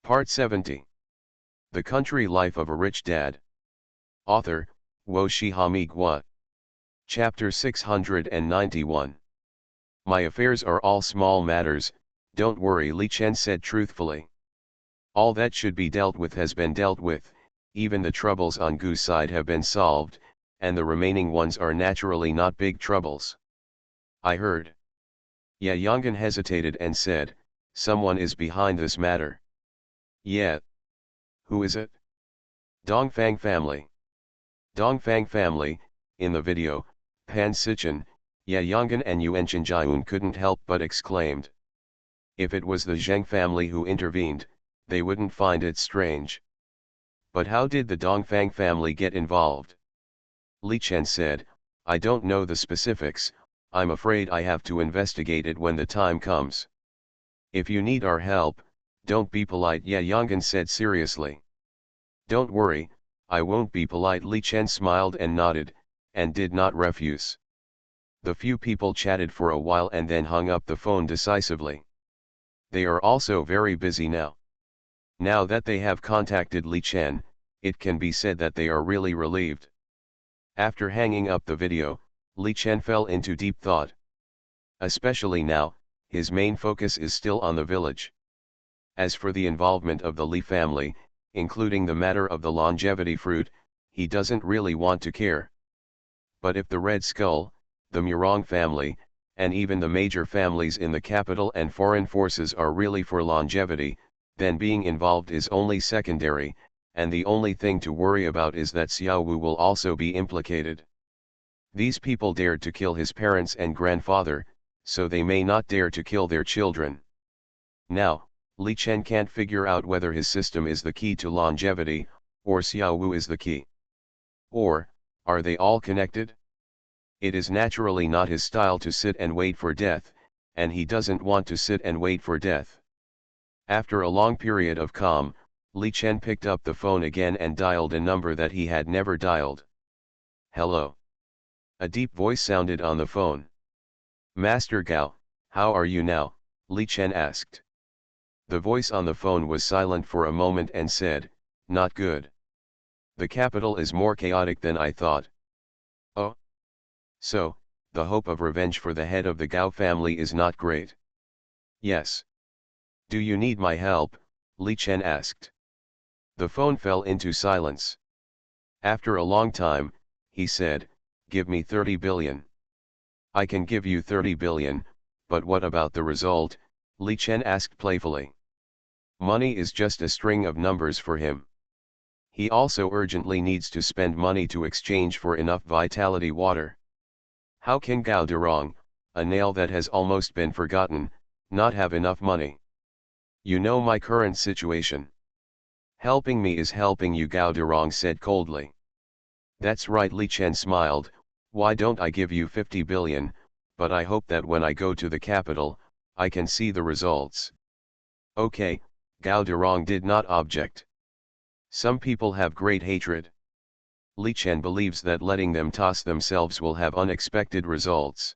Part 70. The Country Life of a Rich Dad. Author, Wo Shihami Gua. Chapter 691. My affairs are all small matters, don't worry, Li Chen said truthfully. All that should be dealt with has been dealt with, even the troubles on Gu's side have been solved, and the remaining ones are naturally not big troubles. I heard. Ye Yong'an hesitated and said, someone is behind this matter. Yeah. Who is it? Dongfang family. Dongfang family, in the video, Pan Sichen, Ye Yong'an and Yuan Chenjiun couldn't help but exclaimed. If it was the Zheng family who intervened, they wouldn't find it strange. But how did the Dongfang family get involved? Li Chen said, I don't know the specifics, I'm afraid I have to investigate it when the time comes. If you need our help, don't be polite, Ye Yong'an said seriously. Don't worry, I won't be polite, Li Chen smiled and nodded, and did not refuse. The few people chatted for a while and then hung up the phone decisively. They are also very busy now. Now that they have contacted Li Chen, it can be said that they are really relieved. After hanging up the video, Li Chen fell into deep thought. Especially now, his main focus is still on the village. As for the involvement of the Li family, including the matter of the longevity fruit, he doesn't really want to care. But if the Red Skull, the Murong family, and even the major families in the capital and foreign forces are really for longevity, then being involved is only secondary, and the only thing to worry about is that Xiao Wu will also be implicated. These people dared to kill his parents and grandfather, so they may not dare to kill their children. Now, Li Chen can't figure out whether his system is the key to longevity, or Xiao Wu is the key. Or, are they all connected? It is naturally not his style to sit and wait for death, and he doesn't want to sit and wait for death. After a long period of calm, Li Chen picked up the phone again and dialed a number that he had never dialed. Hello. A deep voice sounded on the phone. Master Gao, how are you now? Li Chen asked. The voice on the phone was silent for a moment and said, not good. The capital is more chaotic than I thought. Oh? So, the hope of revenge for the head of the Gao family is not great. Yes. Do you need my help? Li Chen asked. The phone fell into silence. After a long time, he said, give me 30 billion. I can give you 30 billion, but what about the result? Li Chen asked playfully. Money is just a string of numbers for him. He also urgently needs to spend money to exchange for enough vitality water. How can Gao Durong, a nail that has almost been forgotten, not have enough money? You know my current situation. Helping me is helping you, Gao Durong said coldly. That's right, Li Chen smiled, why don't I give you 50 billion, but I hope that when I go to the capital, I can see the results. Okay, Gao Durong did not object. Some people have great hatred. Li Chen believes that letting them toss themselves will have unexpected results.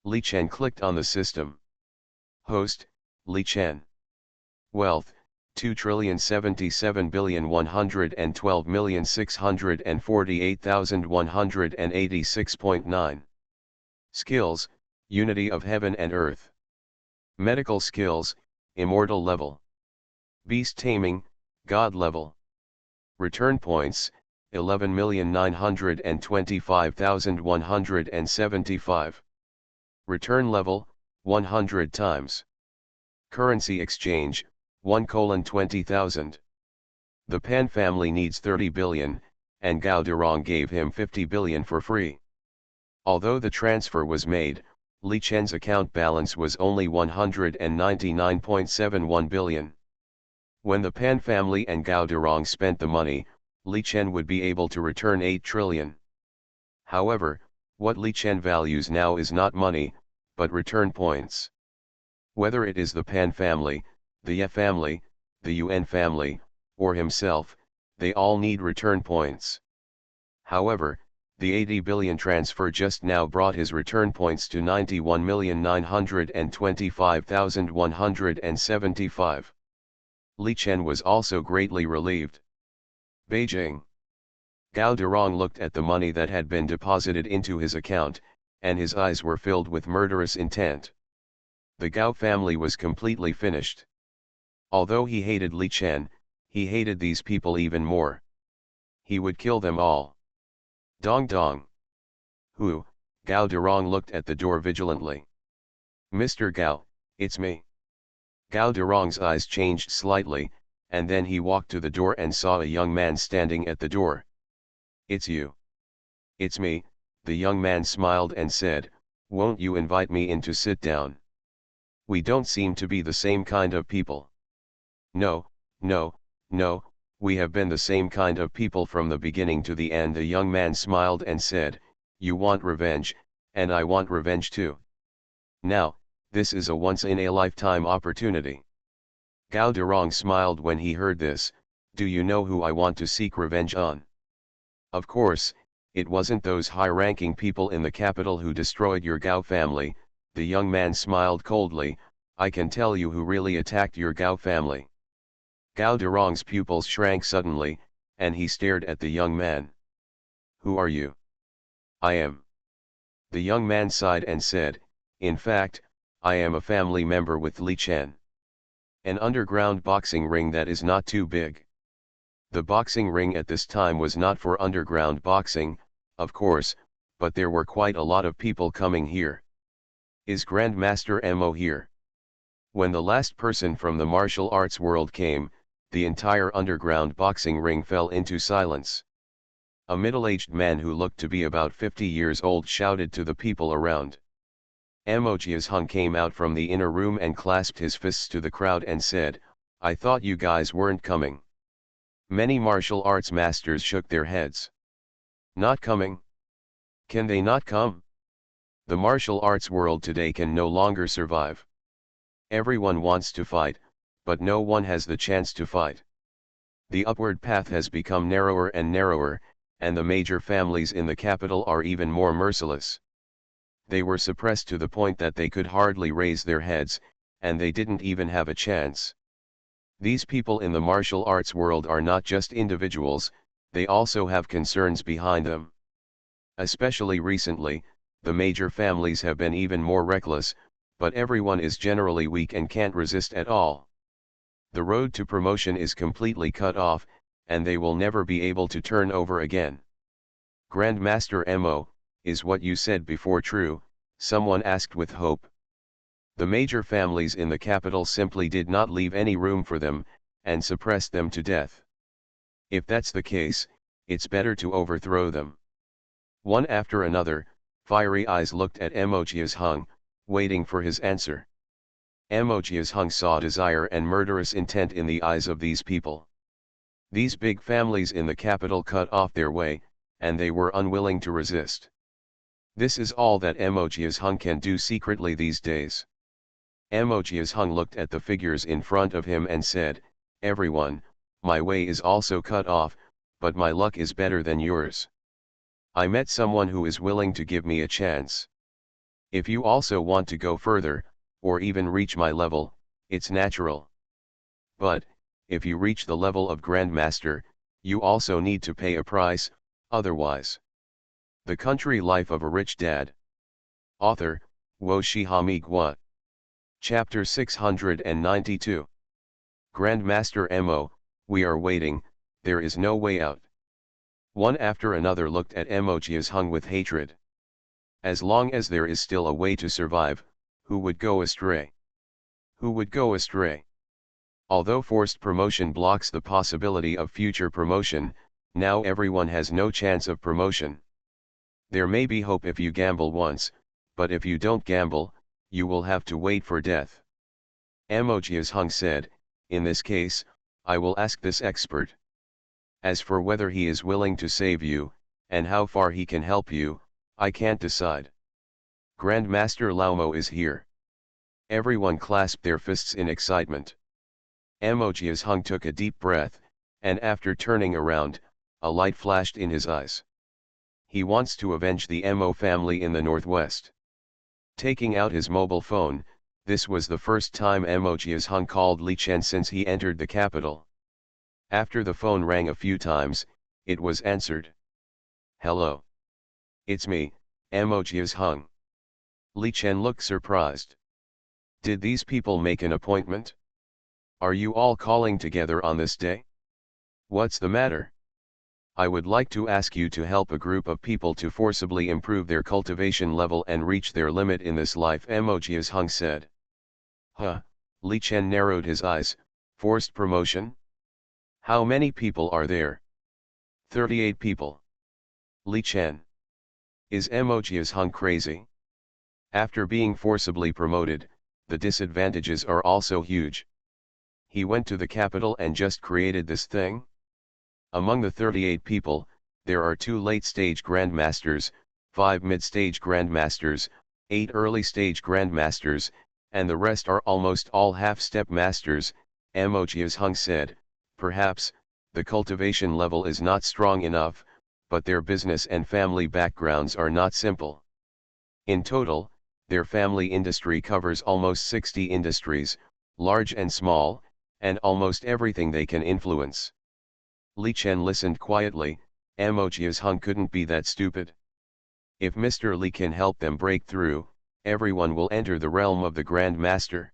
Li Chen clicked on the system. Host, Li Chen. Wealth, 2,077,112,648,186.9. Skills, Unity of Heaven and Earth. Medical skills, Immortal level. Beast taming, God level. Return points, 11,925,175. Return level, 100 times. Currency exchange, 1:20,000. The Pan family needs 30 billion, and Gao Durong gave him 50 billion for free. Although the transfer was made, Li Chen's account balance was only 199.71 billion. When the Pan family and Gao Durong spent the money, Li Chen would be able to return 8 trillion. However, what Li Chen values now is not money, but return points. Whether it is the Pan family, the Ye family, the Yuan family, or himself, they all need return points. However, the 80 billion transfer just now brought his return points to 91,925,175. Li Chen was also greatly relieved. Beijing. Gao Durong looked at the money that had been deposited into his account, and his eyes were filled with murderous intent. The Gao family was completely finished. Although he hated Li Chen, he hated these people even more. He would kill them all. Dong dong. Who? Gao Durong looked at the door vigilantly. Mr. Gao, it's me. Gao Durong's eyes changed slightly, and then he walked to the door and saw a young man standing at the door. It's you. It's me, the young man smiled and said, won't you invite me in to sit down? We don't seem to be the same kind of people. No, no, no, we have been the same kind of people from the beginning to the end. The young man smiled and said, you want revenge, and I want revenge too. Now, this is a once-in-a-lifetime opportunity. Gao Durong smiled when he heard this. Do you know who I want to seek revenge on? Of course, it wasn't those high-ranking people in the capital who destroyed your Gao family. The young man smiled coldly. I can tell you who really attacked your Gao family. Gao Durong's pupils shrank suddenly, and he stared at the young man. Who are you? I am. The young man sighed and said, in fact, I am a family member with Li Chen. An underground boxing ring that is not too big. The boxing ring at this time was not for underground boxing, of course, but there were quite a lot of people coming here. Is Grandmaster Mo here? When the last person from the martial arts world came, the entire underground boxing ring fell into silence. A middle-aged man who looked to be about 50 years old shouted to the people around. Emoji's Hung came out from the inner room and clasped his fists to the crowd and said, I thought you guys weren't coming. Many martial arts masters shook their heads. Not coming? Can they not come? The martial arts world today can no longer survive. Everyone wants to fight, but no one has the chance to fight. The upward path has become narrower and narrower, and the major families in the capital are even more merciless. They were suppressed to the point that they could hardly raise their heads, and they didn't even have a chance. These people in the martial arts world are not just individuals, they also have concerns behind them. Especially recently, the major families have been even more reckless, but everyone is generally weak and can't resist at all. The road to promotion is completely cut off, and they will never be able to turn over again. Grandmaster Mo, is what you said before true? Someone asked with hope. The major families in the capital simply did not leave any room for them, and suppressed them to death. If that's the case, it's better to overthrow them. One after another, fiery eyes looked at Emoji's Hung, waiting for his answer. Emoji's Hung saw desire and murderous intent in the eyes of these people. These big families in the capital cut off their way, and they were unwilling to resist. This is all that Emoji's Hung can do secretly these days. Emoji's Hung looked at the figures in front of him and said, everyone, my way is also cut off, but my luck is better than yours. I met someone who is willing to give me a chance. If you also want to go further, or even reach my level, it's natural. But, if you reach the level of Grandmaster, you also need to pay a price, otherwise. The Country Life of a Rich Dad. Author, Wo Shihami Gua. Chapter 692. Grandmaster Mo, we are waiting, there is no way out. One after another looked at Emoji's Hung with hatred. As long as there is still a way to survive, who would go astray? Who would go astray? Although forced promotion blocks the possibility of future promotion, now everyone has no chance of promotion. There may be hope if you gamble once, but if you don't gamble, you will have to wait for death. Emoji's Hung said, in this case, I will ask this expert. As for whether he is willing to save you, and how far he can help you, I can't decide. Grandmaster Laomo is here. Everyone clasped their fists in excitement. Emoji's Hung took a deep breath, and after turning around, a light flashed in his eyes. He wants to avenge the Mo family in the northwest. Taking out his mobile phone, This was the first time Emoji's Hung called Li Chen since he entered the capital. After the phone rang a few times, it was answered. "Hello. It's me, Emoji's Hung." Li Chen looked surprised. "Did these people make an appointment? Are you all calling together on this day? What's the matter? I would like to ask you to help a group of people to forcibly improve their cultivation level and reach their limit in this life," Emoji's Hung said. "Huh," Li Chen narrowed his eyes. "Forced promotion? How many people are there?" 38 people. Li Chen. Is Emoji's Hung crazy? After being forcibly promoted, the disadvantages are also huge. He went to the capital and just created this thing? Among the 38 people, there are 2 late-stage grandmasters, 5 mid-stage grandmasters, 8 early-stage grandmasters, and the rest are almost all half-step masters, Emoji's Hung said. Perhaps, the cultivation level is not strong enough, but their business and family backgrounds are not simple. In total, their family industry covers almost 60 industries, large and small, and almost everything they can influence. Li Chen listened quietly. Emoji's Hung couldn't be that stupid. If Mr. Li can help them break through, everyone will enter the realm of the Grand Master.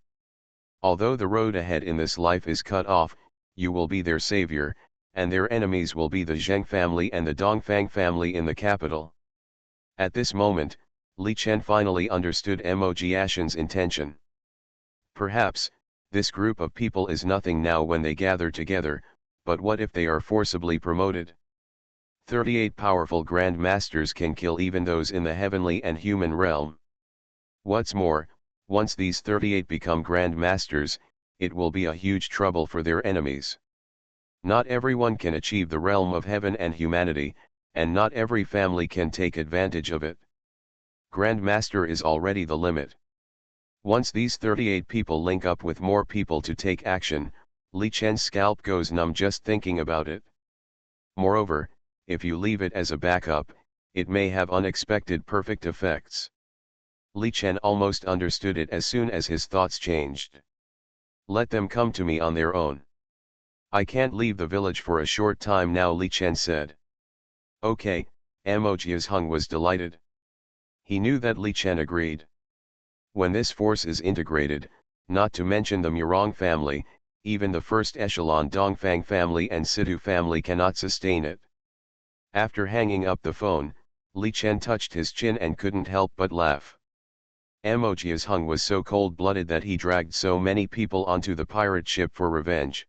Although the road ahead in this life is cut off, you will be their savior, and their enemies will be the Zheng family and the Dongfang family in the capital. At this moment, Li Chen finally understood Emoji's intention. Perhaps, this group of people is nothing now when they gather together, but what if they are forcibly promoted? 38 powerful Grand Masters can kill even those in the heavenly and human realm. What's more, once these 38 become Grand Masters, it will be a huge trouble for their enemies. Not everyone can achieve the realm of heaven and humanity, and not every family can take advantage of it. Grand Master is already the limit. Once these 38 people link up with more people to take action, Li Chen's scalp goes numb just thinking about it. Moreover, if you leave it as a backup, it may have unexpected perfect effects. Li Chen almost understood it as soon as his thoughts changed. Let them come to me on their own. I can't leave the village for a short time now, Li Chen said. Okay, Emoji's Hung was delighted. He knew that Li Chen agreed. When this force is integrated, not to mention the Murong family, even the first echelon Dongfang family and Situ family cannot sustain it. After hanging up the phone, Li Chen touched his chin and couldn't help but laugh. Emoji's Hung was so cold-blooded that he dragged so many people onto the pirate ship for revenge.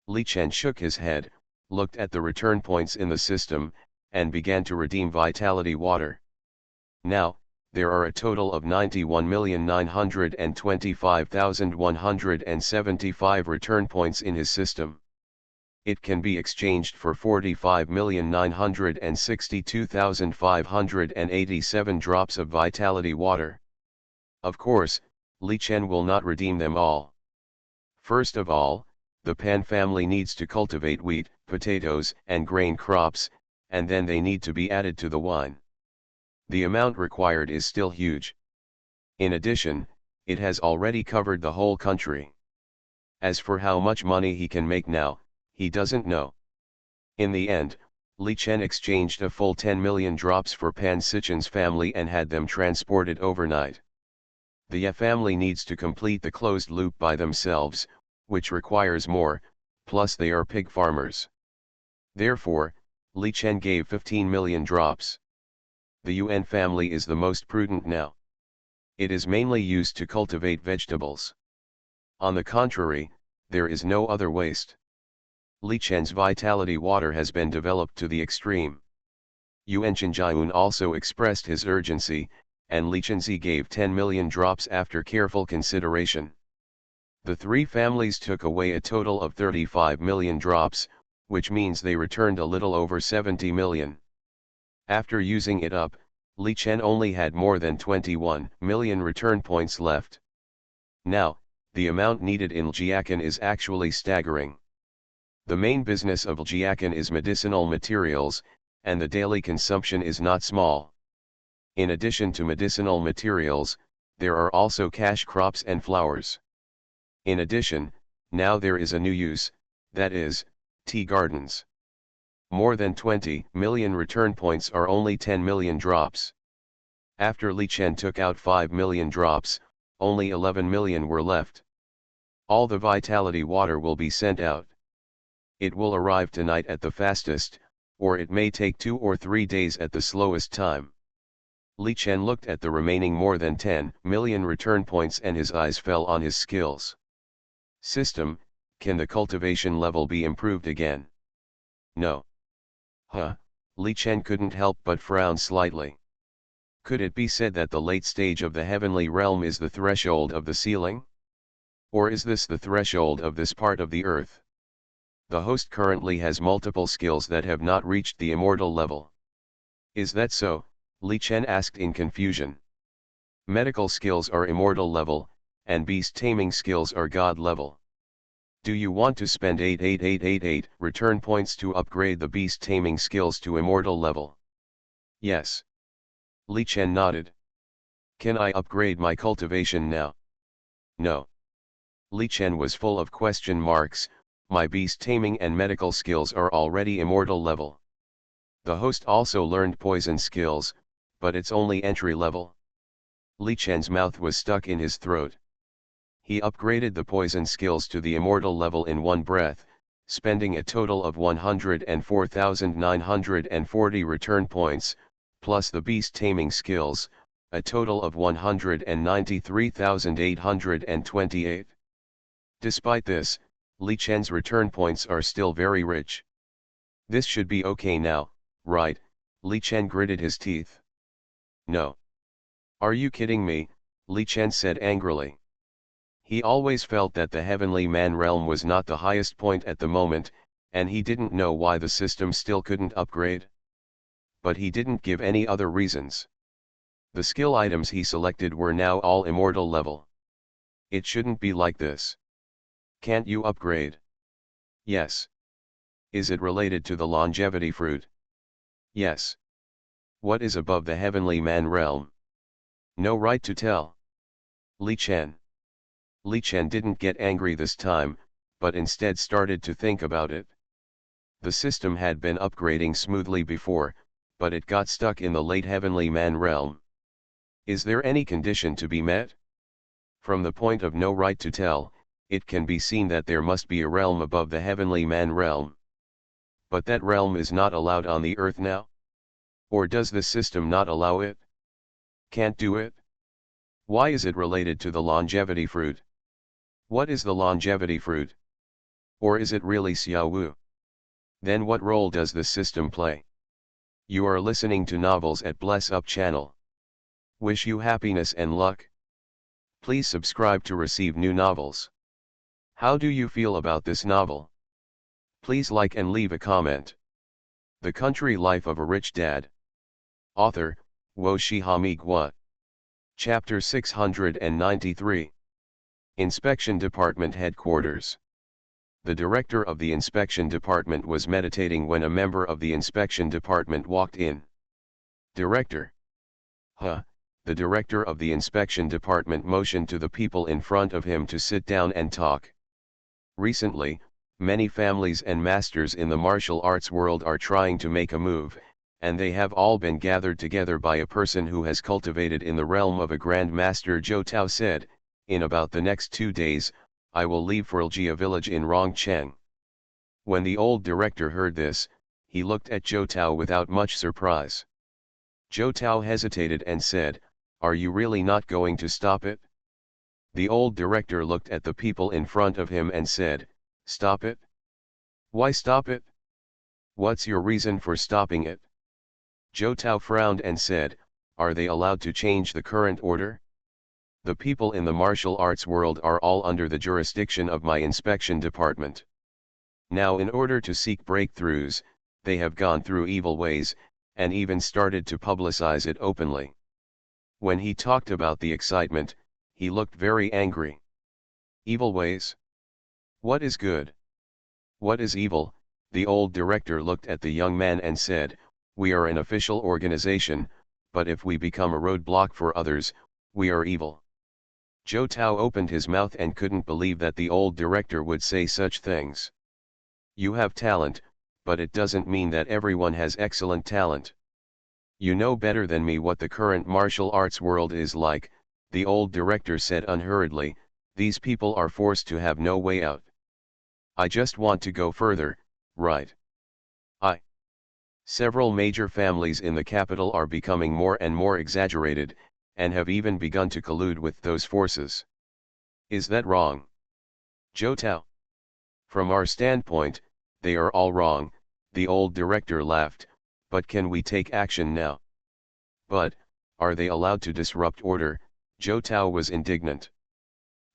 Li Chen shook his head, looked at the return points in the system, and began to redeem vitality water. Now, there are a total of 91,925,175 return points in his system. It can be exchanged for 45,962,587 drops of vitality water. Of course, Li Chen will not redeem them all. First of all, the Pan family needs to cultivate wheat, potatoes, and grain crops, and then they need to be added to the wine. The amount required is still huge. In addition, it has already covered the whole country. As for how much money he can make now, he doesn't know. In the end, Li Chen exchanged a full 10 million drops for Pan Sichen's family and had them transported overnight. The Ye family needs to complete the closed loop by themselves, which requires more, plus they are pig farmers. Therefore, Li Chen gave 15 million drops. The Yuan family is the most prudent now. It is mainly used to cultivate vegetables. On the contrary, there is no other waste. Li Chen's vitality water has been developed to the extreme. Yuan Chenjiun also expressed his urgency, and Li Chenzi gave 10 million drops after careful consideration. The 3 families took away a total of 35 million drops, which means they returned a little over 70 million. After using it up, Li Chen only had more than 21 million return points left. Now, the amount needed in Ljiakan is actually staggering. The main business of Ljiakan is medicinal materials, and the daily consumption is not small. In addition to medicinal materials, there are also cash crops and flowers. In addition, now there is a new use, that is, tea gardens. More than 20 million return points are only 10 million drops. After Li Chen took out 5 million drops, only 11 million were left. All the vitality water will be sent out. It will arrive tonight at the fastest, or it may take 2 or 3 days at the slowest time. Li Chen looked at the remaining more than 10 million return points and his eyes fell on his skills. System, can the cultivation level be improved again? No. Li Chen couldn't help but frown slightly. Could it be said that the late stage of the heavenly realm is the threshold of the ceiling? Or is this the threshold of this part of the earth? The host currently has multiple skills that have not reached the immortal level. Is that so? Li Chen asked in confusion. Medical skills are immortal level, and beast taming skills are god level. Do you want to spend 88888 return points to upgrade the beast taming skills to immortal level? Yes. Li Chen nodded. Can I upgrade my cultivation now? No. Li Chen was full of question marks. My beast taming and medical skills are already immortal level. The host also learned poison skills, but it's only entry level. Li Chen's mouth was stuck in his throat. He upgraded the poison skills to the immortal level in one breath, spending a total of 104,940 return points, plus the beast taming skills, a total of 193,828. Despite this, Li Chen's return points are still very rich. This should be okay now, right? Li Chen gritted his teeth. No. Are you kidding me? Li Chen said angrily. He always felt that the heavenly man realm was not the highest point at the moment, and he didn't know why the system still couldn't upgrade. But he didn't give any other reasons. The skill items he selected were now all immortal level. It shouldn't be like this. Can't you upgrade? Yes. Is it related to the longevity fruit? Yes. What is above the heavenly man realm? No right to tell. Li Chen. Li Chen didn't get angry this time, but instead started to think about it. The system had been upgrading smoothly before, but it got stuck in the late heavenly man realm. Is there any condition to be met? From the point of no right to tell, it can be seen that there must be a realm above the heavenly man realm. But that realm is not allowed on the earth now? Or does the system not allow it? Can't do it? Why is it related to the longevity fruit? What is the longevity fruit? Or is it really Xiaowu? Then what role does the system play? You are listening to Novels at Bless Up channel. Wish you happiness and luck. Please subscribe to receive new novels. How do you feel about this novel? Please like and leave a comment. The Country Life of a Rich Dad. Author, Wo Shihami Gua. Chapter 693. Inspection Department Headquarters. The director of the inspection department was meditating when a member of the inspection department walked in. Director. The director of the inspection department motioned to the people in front of him to sit down and talk. Recently, many families and masters in the martial arts world are trying to make a move, and they have all been gathered together by a person who has cultivated in the realm of a Grand Master. Zhou Tao said, in about the next 2 days, I will leave for Liljia village in Rongcheng. When the old director heard this, he looked at Zhou Tao without much surprise. Zhou Tao hesitated and said, are you really not going to stop it? The old director looked at the people in front of him and said, stop it? Why stop it? What's your reason for stopping it? Zhou Tao frowned and said, are they allowed to change the current order? The people in the martial arts world are all under the jurisdiction of my inspection department. Now in order to seek breakthroughs, they have gone through evil ways, and even started to publicize it openly. When he talked about the excitement, he looked very angry. Evil ways? What is good? What is evil? The old director looked at the young man and said, we are an official organization, but if we become a roadblock for others, we are evil. Zhou Tao opened his mouth and couldn't believe that the old director would say such things. You have talent, but it doesn't mean that everyone has excellent talent. You know better than me what the current martial arts world is like, the old director said unhurriedly. These people are forced to have no way out. I just want to go further, right? Several major families in the capital are becoming more and more exaggerated, and have even begun to collude with those forces. Is that wrong? Zhou Tao. From our standpoint, they are all wrong, the old director laughed, but can we take action now? But, are they allowed to disrupt order? Zhou Tao was indignant.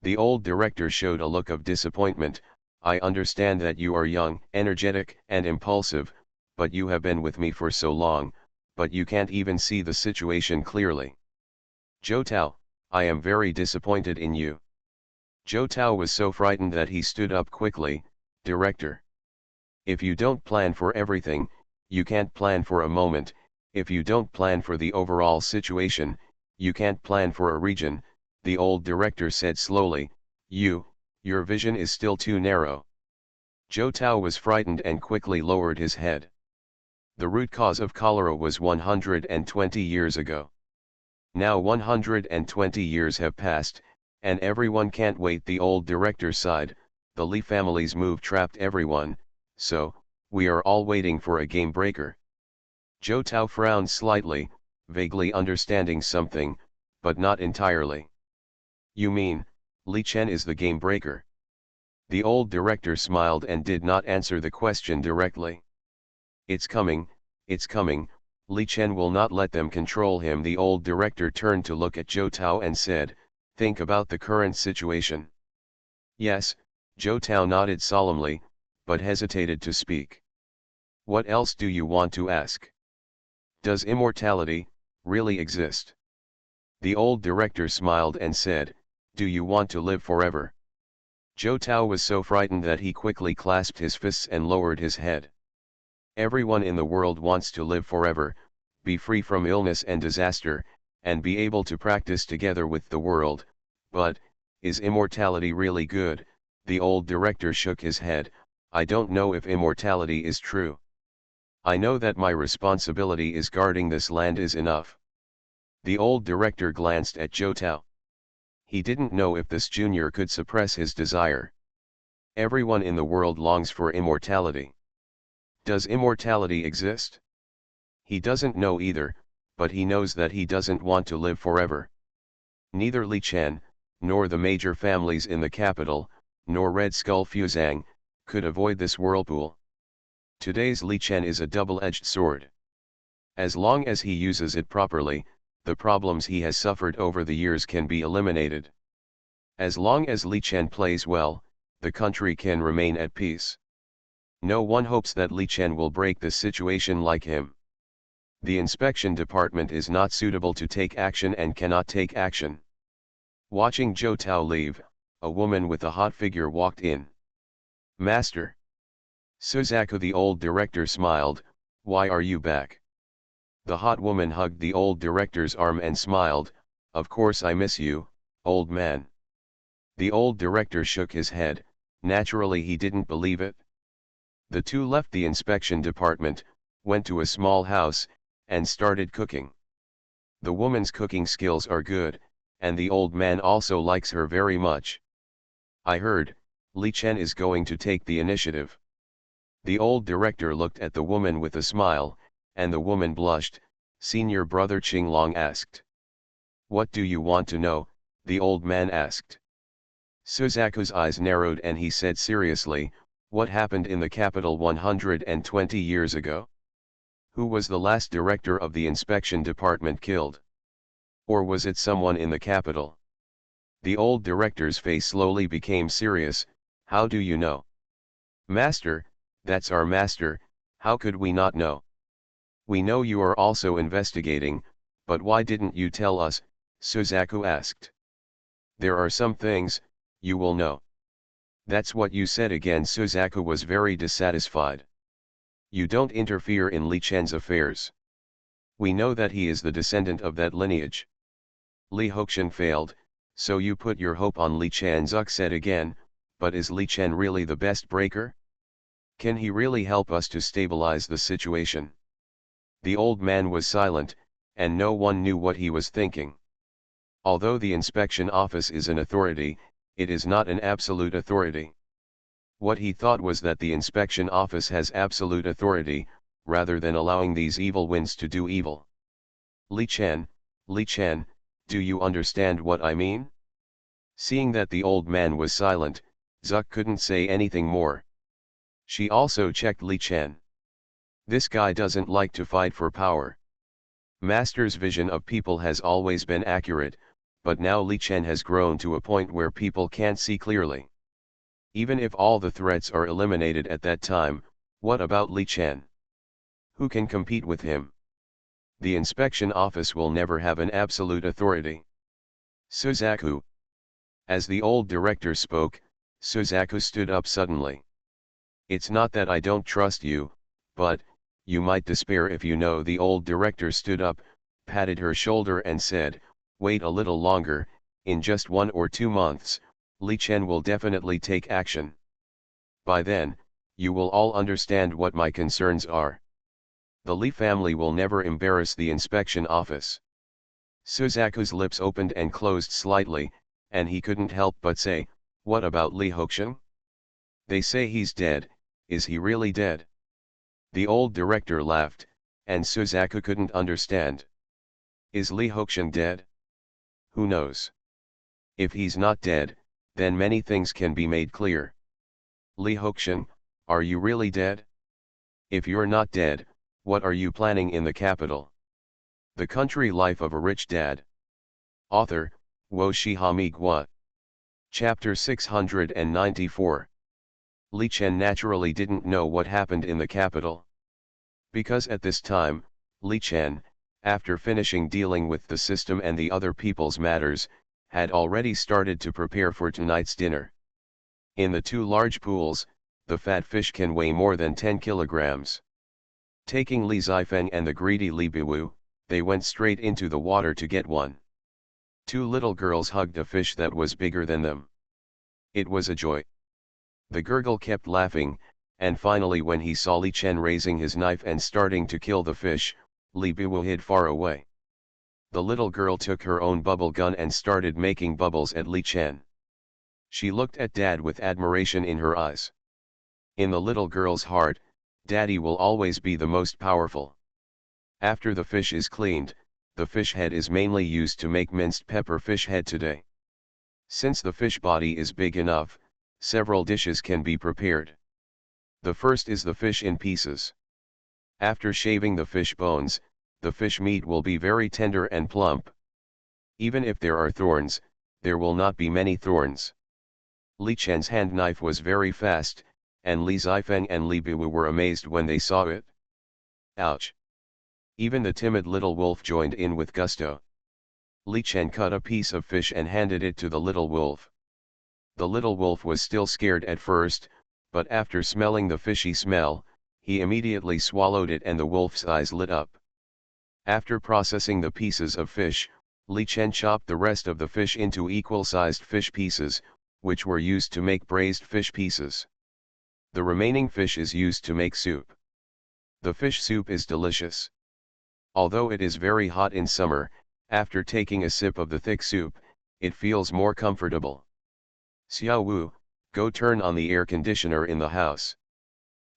The old director showed a look of disappointment. I understand that you are young, energetic, and impulsive, but you have been with me for so long, but you can't even see the situation clearly. Zhou Tao, I am very disappointed in you. Zhou Tao was so frightened that he stood up quickly. Director. If you don't plan for everything, you can't plan for a moment. If you don't plan for the overall situation, you can't plan for a region, the old director said slowly. Your vision is still too narrow. Zhou Tao was frightened and quickly lowered his head. The root cause of cholera was 120 years ago. Now 120 years have passed, and everyone can't wait, the old director sighed. The Li family's move trapped everyone, so, we are all waiting for a game breaker. Zhou Tao frowned slightly, vaguely understanding something, but not entirely. You mean, Li Chen is the game breaker? The old director smiled and did not answer the question directly. It's coming, Li Chen will not let them control him. The old director turned to look at Zhou Tao and said, think about the current situation. Yes, Zhou Tao nodded solemnly, but hesitated to speak. What else do you want to ask? Does immortality really exist? The old director smiled and said, do you want to live forever? Zhou Tao was so frightened that he quickly clasped his fists and lowered his head. Everyone in the world wants to live forever, be free from illness and disaster, and be able to practice together with the world, but, is immortality really good? The old director shook his head. I don't know if immortality is true. I know that my responsibility is guarding this land is enough. The old director glanced at Zhou Tao. He didn't know if this junior could suppress his desire. Everyone in the world longs for immortality. Does immortality exist? He doesn't know either, but he knows that he doesn't want to live forever. Neither Li Chen, nor the major families in the capital, nor Red Skull Fuzang, could avoid this whirlpool. Today's Li Chen is a double-edged sword. As long as he uses it properly, the problems he has suffered over the years can be eliminated. As long as Li Chen plays well, the country can remain at peace. No one hopes that Li Chen will break the situation like him. The inspection department is not suitable to take action and cannot take action. Watching Zhou Tao leave, a woman with a hot figure walked in. Master. Suzaku, the old director smiled, why are you back? The hot woman hugged the old director's arm and smiled, of course I miss you, old man. The old director shook his head, naturally he didn't believe it. The two left the inspection department, went to a small house, and started cooking. The woman's cooking skills are good, and the old man also likes her very much. I heard, Li Chen is going to take the initiative. The old director looked at the woman with a smile, and the woman blushed. Senior brother Qinglong asked. What do you want to know? The old man asked. Suzaku's eyes narrowed and he said seriously, what happened in the capital 120 years ago? Who was the last director of the inspection department killed? Or was it someone in the capital? The old director's face slowly became serious. How do you know? Master, that's our master, how could we not know? We know you are also investigating, but why didn't you tell us? Suzaku asked. There are some things, you will know. That's what you said again. Suzaku was very dissatisfied. You don't interfere in Li Chen's affairs. We know that he is the descendant of that lineage. Li Hoxian failed, So you put your hope on Li Chen, Zuck said again, but is Li Chen really the best breaker? Can he really help us to stabilize the situation? The old man was silent, and no one knew what he was thinking. Although the inspection office is an authority, it is not an absolute authority. What he thought was that the inspection office has absolute authority, rather than allowing these evil winds to do evil. Li Chen, do you understand what I mean? Seeing that the old man was silent, Zuck couldn't say anything more. She also checked Li Chen. This guy doesn't like to fight for power. Master's vision of people has always been accurate, but now Li Chen has grown to a point where people can't see clearly. Even if all the threats are eliminated at that time, what about Li Chen? Who can compete with him? The inspection office will never have an absolute authority. Suzaku. As the old director spoke, Suzaku stood up suddenly. It's not that I don't trust you, but, you might despair if you know. The old director stood up, patted her shoulder and said, wait a little longer, in just 1 or 2 months, Li Chen will definitely take action. By then, you will all understand what my concerns are. The Li family will never embarrass the inspection office. Suzaku's lips opened and closed slightly, and he couldn't help but say, what about Li Hoxian? They say he's dead. Is he really dead? The old director laughed, and Suzaku couldn't understand. Is Li Hoxian dead? Who knows? If he's not dead, then many things can be made clear. Li Hoxian, are you really dead? If you're not dead, what are you planning in the capital? The Country Life of a Rich Dad. Author, Wo Shihami Gua. Chapter 694. Li Chen naturally didn't know what happened in the capital. Because at this time, Li Chen, after finishing dealing with the system and the other people's matters, had already started to prepare for tonight's dinner. In the 2 large pools, the fat fish can weigh more than 10 kilograms. Taking Li Zifeng and the greedy Li Biwu, they went straight into the water to get one. 2 little girls hugged a fish that was bigger than them. It was a joy. The gurgle kept laughing, and finally when he saw Li Chen raising his knife and starting to kill the fish, Li Biwu hid far away. The little girl took her own bubble gun and started making bubbles at Li Chen. She looked at Dad with admiration in her eyes. In the little girl's heart, Daddy will always be the most powerful. After the fish is cleaned, the fish head is mainly used to make minced pepper fish head today. Since the fish body is big enough, several dishes can be prepared. The first is the fish in pieces. After shaving the fish bones, the fish meat will be very tender and plump. Even if there are thorns, there will not be many thorns. Li Chen's hand knife was very fast, and Li Zifeng and Li Biwu were amazed when they saw it. Ouch! Even the timid little wolf joined in with gusto. Li Chen cut a piece of fish and handed it to the little wolf. The little wolf was still scared at first, but after smelling the fishy smell, he immediately swallowed it and the wolf's eyes lit up. After processing the pieces of fish, Li Chen chopped the rest of the fish into equal-sized fish pieces, which were used to make braised fish pieces. The remaining fish is used to make soup. The fish soup is delicious. Although it is very hot in summer, after taking a sip of the thick soup, it feels more comfortable. Xiao Wu, go turn on the air conditioner in the house.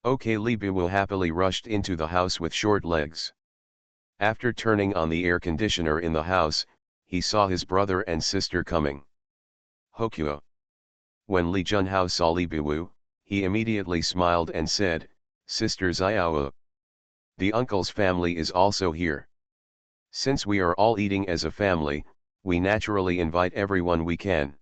Okay. Li Biwu happily rushed into the house with short legs. After turning on the air conditioner in the house, he saw his brother and sister coming. Hokuo. When Li Junhao saw Li Biwu, he immediately smiled and said, Sister Xiao. The uncle's family is also here. Since we are all eating as a family, we naturally invite everyone we can.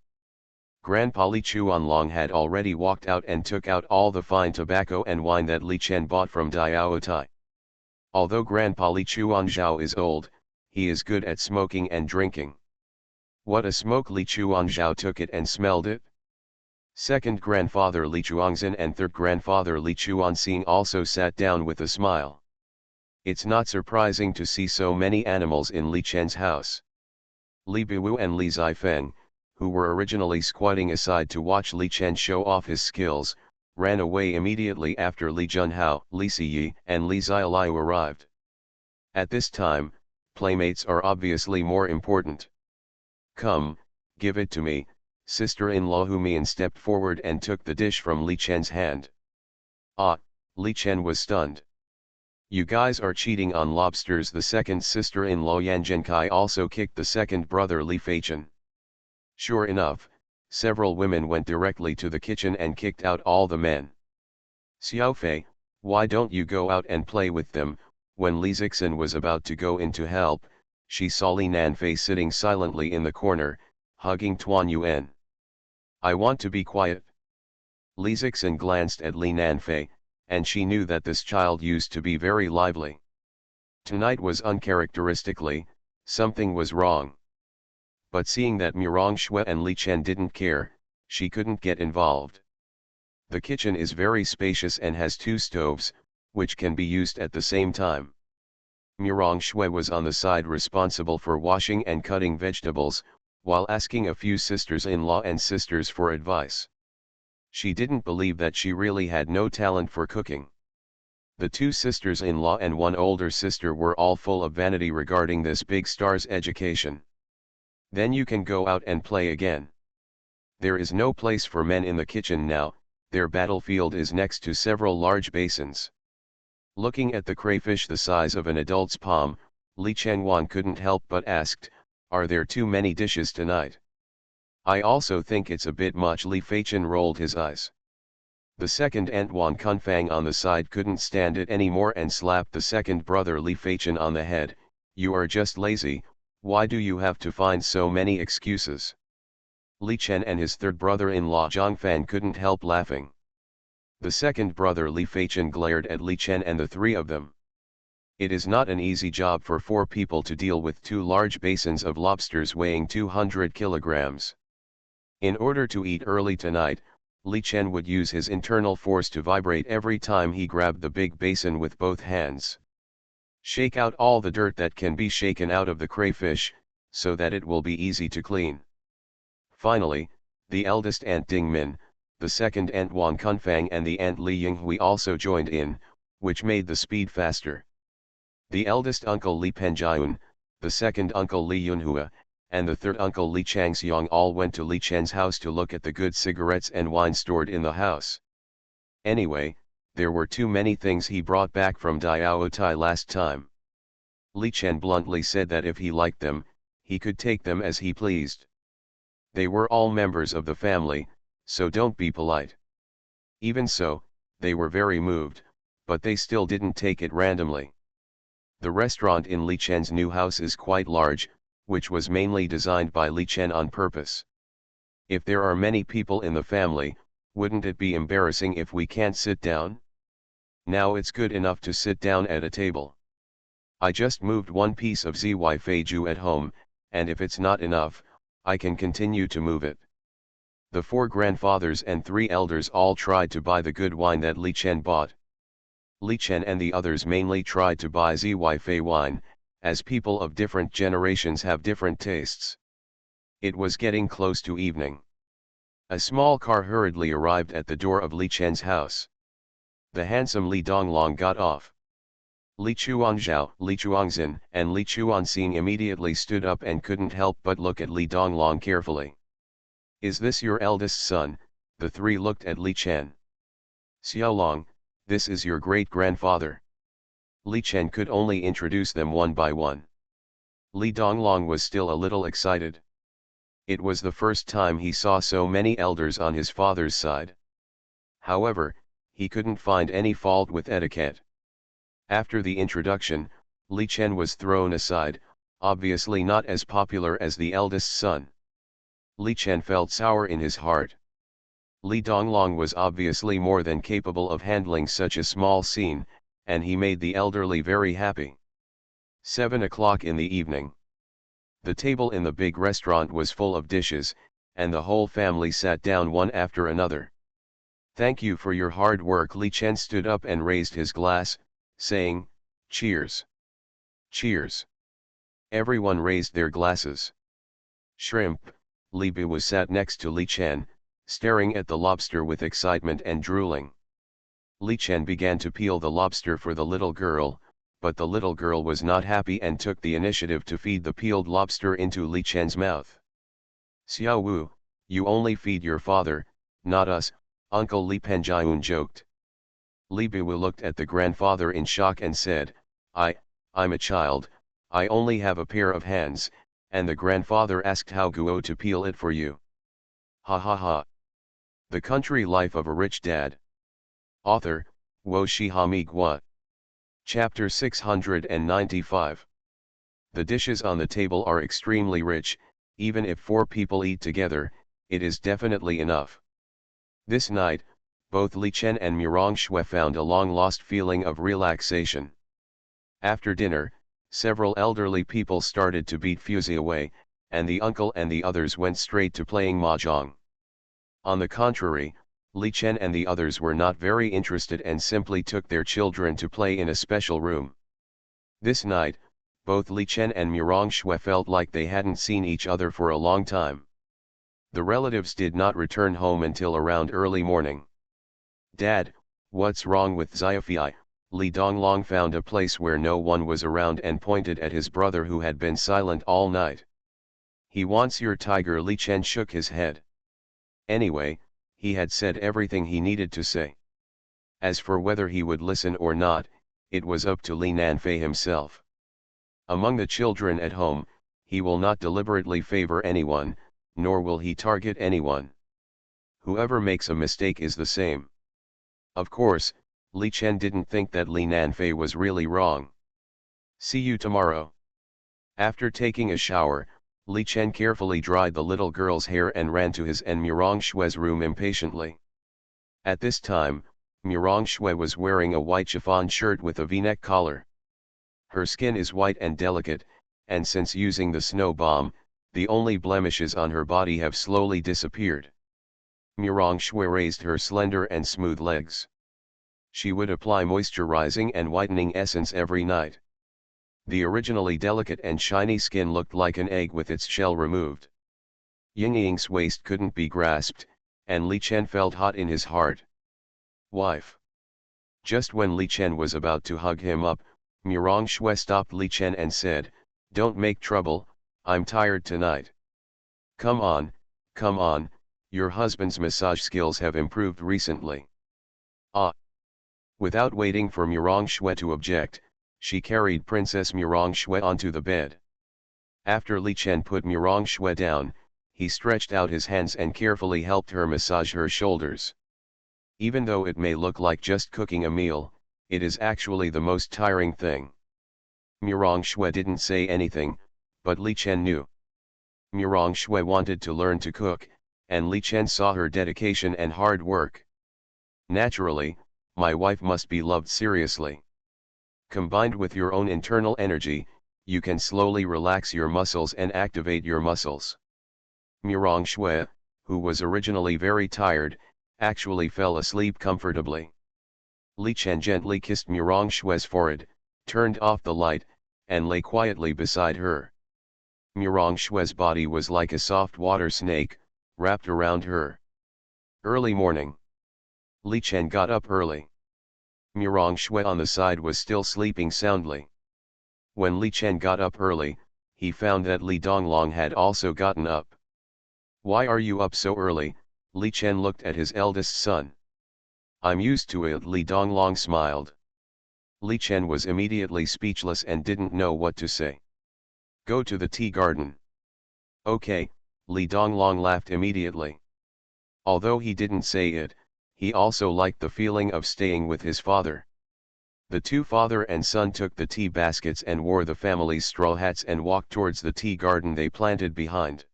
Grandpa Li Chuanlong had already walked out and took out all the fine tobacco and wine that Li Chen bought from Diao Tai. Although Grandpa Li Chuanzhao is old, he is good at smoking and drinking. What a smoke! Li Chuanzhao took it and smelled it. Second grandfather Li Chuangzhen and third grandfather Li Chuanxing also sat down with a smile. It's not surprising to see so many animals in Li Chen's house. Li Biwu and Li Zifeng, who were originally squatting aside to watch Li Chen show off his skills, ran away immediately after Li Junhao, Li Siyi, and Li Xiaoliu arrived. At this time, playmates are obviously more important. "Come, give it to me," sister-in-law Humian stepped forward and took the dish from Li Chen's hand. "Ah," Li Chen was stunned. "You guys are cheating on lobsters." The second sister-in-law Yan Zhenkai also kicked the second brother Li Feichen. Sure enough, several women went directly to the kitchen and kicked out all the men. "Xiaofei, why don't you go out and play with them?" When Li Zixin was about to go in to help, she saw Li Nanfei sitting silently in the corner, hugging Tuan Yuan. "I want to be quiet." Li Zixin glanced at Li Nanfei, and she knew that this child used to be very lively. Tonight was uncharacteristically, something was wrong. But seeing that Murong Shui and Li Chen didn't care, she couldn't get involved. The kitchen is very spacious and has 2 stoves, which can be used at the same time. Murong Shui was on the side responsible for washing and cutting vegetables, while asking a few sisters-in-law and sisters for advice. She didn't believe that she really had no talent for cooking. The 2 sisters-in-law and 1 older sister were all full of vanity regarding this big star's education. "Then you can go out and play again. There is no place for men in the kitchen now, their battlefield is next to several large basins." Looking at the crayfish the size of an adult's palm, Li Chengwan couldn't help but asked, "Are there too many dishes tonight?" "I also think it's a bit much." Li Feichen rolled his eyes. The second Antwan Kunfang on the side couldn't stand it anymore and slapped the second brother Li Feichen on the head. "You are just lazy, why do you have to find so many excuses?" Li Chen and his third brother-in-law Zhongfan couldn't help laughing. The second brother Li Feichen glared at Li Chen and the 3 of them. It is not an easy job for 4 people to deal with 2 large basins of lobsters weighing 200 kilograms. In order to eat early tonight, Li Chen would use his internal force to vibrate every time he grabbed the big basin with both hands. Shake out all the dirt that can be shaken out of the crayfish, so that it will be easy to clean. Finally, the eldest Aunt Ding Min, the second Aunt Wang Kunfang and the Aunt Li Yinghui also joined in, which made the speed faster. The eldest uncle Li Penjian, the second uncle Li Yunhua, and the third uncle Li Changxiang all went to Li Chen's house to look at the good cigarettes and wine stored in the house. Anyway, there were too many things he brought back from Diaotai last time. Li Chen bluntly said that if he liked them, he could take them as he pleased. They were all members of the family, so don't be polite. Even so, they were very moved, but they still didn't take it randomly. The restaurant in Li Chen's new house is quite large, which was mainly designed by Li Chen on purpose. If there are many people in the family, wouldn't it be embarrassing if we can't sit down? Now it's good enough to sit down at a table. I just moved 1 piece of zy feiju at home, and if it's not enough, I can continue to move it. The 4 grandfathers and 3 elders all tried to buy the good wine that Li Chen bought. Li Chen and the others mainly tried to buy zy fei wine, as people of different generations have different tastes. It was getting close to evening. A small car hurriedly arrived at the door of Li Chen's house. The handsome Li Donglong got off. Li Chuanzhao, Li Chuangzin, and Li Chuanxing immediately stood up and couldn't help but look at Li Donglong carefully. "Is this your eldest son?" The 3 looked at Li Chen. "Xiaolong, this is your great-grandfather." Li Chen could only introduce them one by one. Li Donglong was still a little excited. It was the first time he saw so many elders on his father's side. However, he couldn't find any fault with etiquette. After the introduction, Li Chen was thrown aside, obviously not as popular as the eldest son. Li Chen felt sour in his heart. Li Donglong was obviously more than capable of handling such a small scene, and he made the elderly very happy. 7 o'clock in the evening. The table in the big restaurant was full of dishes, and the whole family sat down one after another. "Thank you for your hard work." Li Chen stood up and raised his glass, saying, "Cheers! Cheers!" Everyone raised their glasses. "Shrimp, Li Bu was sat next to Li Chen, staring at the lobster with excitement and drooling. Li Chen began to peel the lobster for the little girl, but the little girl was not happy and took the initiative to feed the peeled lobster into Li Chen's mouth. "Xiao Wu, you only feed your father, not us," Uncle Li Penjiun joked. Li Bu looked at the grandfather in shock and said, I'm a child, I only have a pair of hands," and the grandfather asked how Guo to peel it for you. Ha ha ha. The Country Life of a Rich Dad. Author, Wo Shihami Gua. Chapter 695. The dishes on the table are extremely rich, even if 4 people eat together, it is definitely enough. This night, both Li Chen and Murong Shui found a long-lost feeling of relaxation. After dinner, several elderly people started to beat Fusey away, and the uncle and the others went straight to playing mahjong. On the contrary, Li Chen and the others were not very interested and simply took their children to play in a special room. This night, both Li Chen and Murong Shui felt like they hadn't seen each other for a long time. The relatives did not return home until around early morning. "Dad, what's wrong with Sci-fi?" Li Donglong found a place where no one was around and pointed at his brother who had been silent all night. "He wants your tiger." Li Chen shook his head. Anyway, he had said everything he needed to say. As for whether he would listen or not, it was up to Li Nanfei himself. Among the children at home, he will not deliberately favor anyone, nor will he target anyone. Whoever makes a mistake is the same. Of course, Li Chen didn't think that Li Nanfei was really wrong. "See you tomorrow." After taking a shower, Li Chen carefully dried the little girl's hair and ran to his and Murong Shui's room impatiently. At this time, Murong Shui was wearing a white chiffon shirt with a V-neck collar. Her skin is white and delicate, and since using the snow bomb, the only blemishes on her body have slowly disappeared. Murong Shui raised her slender and smooth legs. She would apply moisturizing and whitening essence every night. The originally delicate and shiny skin looked like an egg with its shell removed. Yingying's waist couldn't be grasped, and Li Chen felt hot in his heart. "Wife." Just when Li Chen was about to hug him up, Murong Shui stopped Li Chen and said, "Don't make trouble, I'm tired tonight." Come on, your husband's massage skills have improved recently." "Ah." Without waiting for Murong Shui to object, she carried Princess Murong Shui onto the bed. After Li Chen put Murong Shui down, he stretched out his hands and carefully helped her massage her shoulders. Even though it may look like just cooking a meal, it is actually the most tiring thing. Murong Shui didn't say anything, but Li Chen knew. Murong Shui wanted to learn to cook, and Li Chen saw her dedication and hard work. Naturally, my wife must be loved seriously. Combined with your own internal energy, you can slowly relax your muscles and activate your muscles. Murong Shui, who was originally very tired, actually fell asleep comfortably. Li Chen gently kissed Murong Shui's forehead, turned off the light, and lay quietly beside her. Murong Shui's body was like a soft water snake, wrapped around her. Early morning. Li Chen got up early. Murong Shui on the side was still sleeping soundly. When Li Chen got up early, he found that Li Donglong had also gotten up. "Why are you up so early?" Li Chen looked at his eldest son. "I'm used to it," Li Donglong smiled. Li Chen was immediately speechless and didn't know what to say. "Go to the tea garden." "Okay," Li Donglong laughed immediately. Although he didn't say it, he also liked the feeling of staying with his father. The two father and son took the tea baskets and wore the family's straw hats and walked towards the tea garden they planted behind.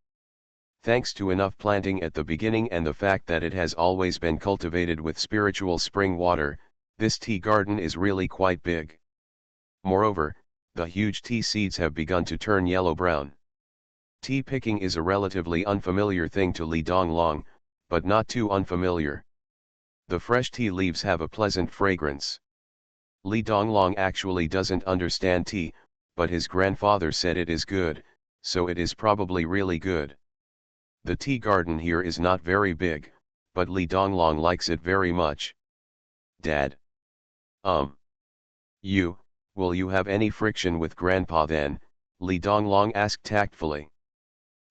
Thanks to enough planting at the beginning and the fact that it has always been cultivated with spiritual spring water, this tea garden is really quite big. Moreover, the huge tea seeds have begun to turn yellow-brown. Tea picking is a relatively unfamiliar thing to Li Donglong, but not too unfamiliar. The fresh tea leaves have a pleasant fragrance. Li Donglong actually doesn't understand tea, but his grandfather said it is good, so it is probably really good. The tea garden here is not very big, but Li Donglong likes it very much. Dad. You, will you have any friction with Grandpa then? Li Donglong asked tactfully.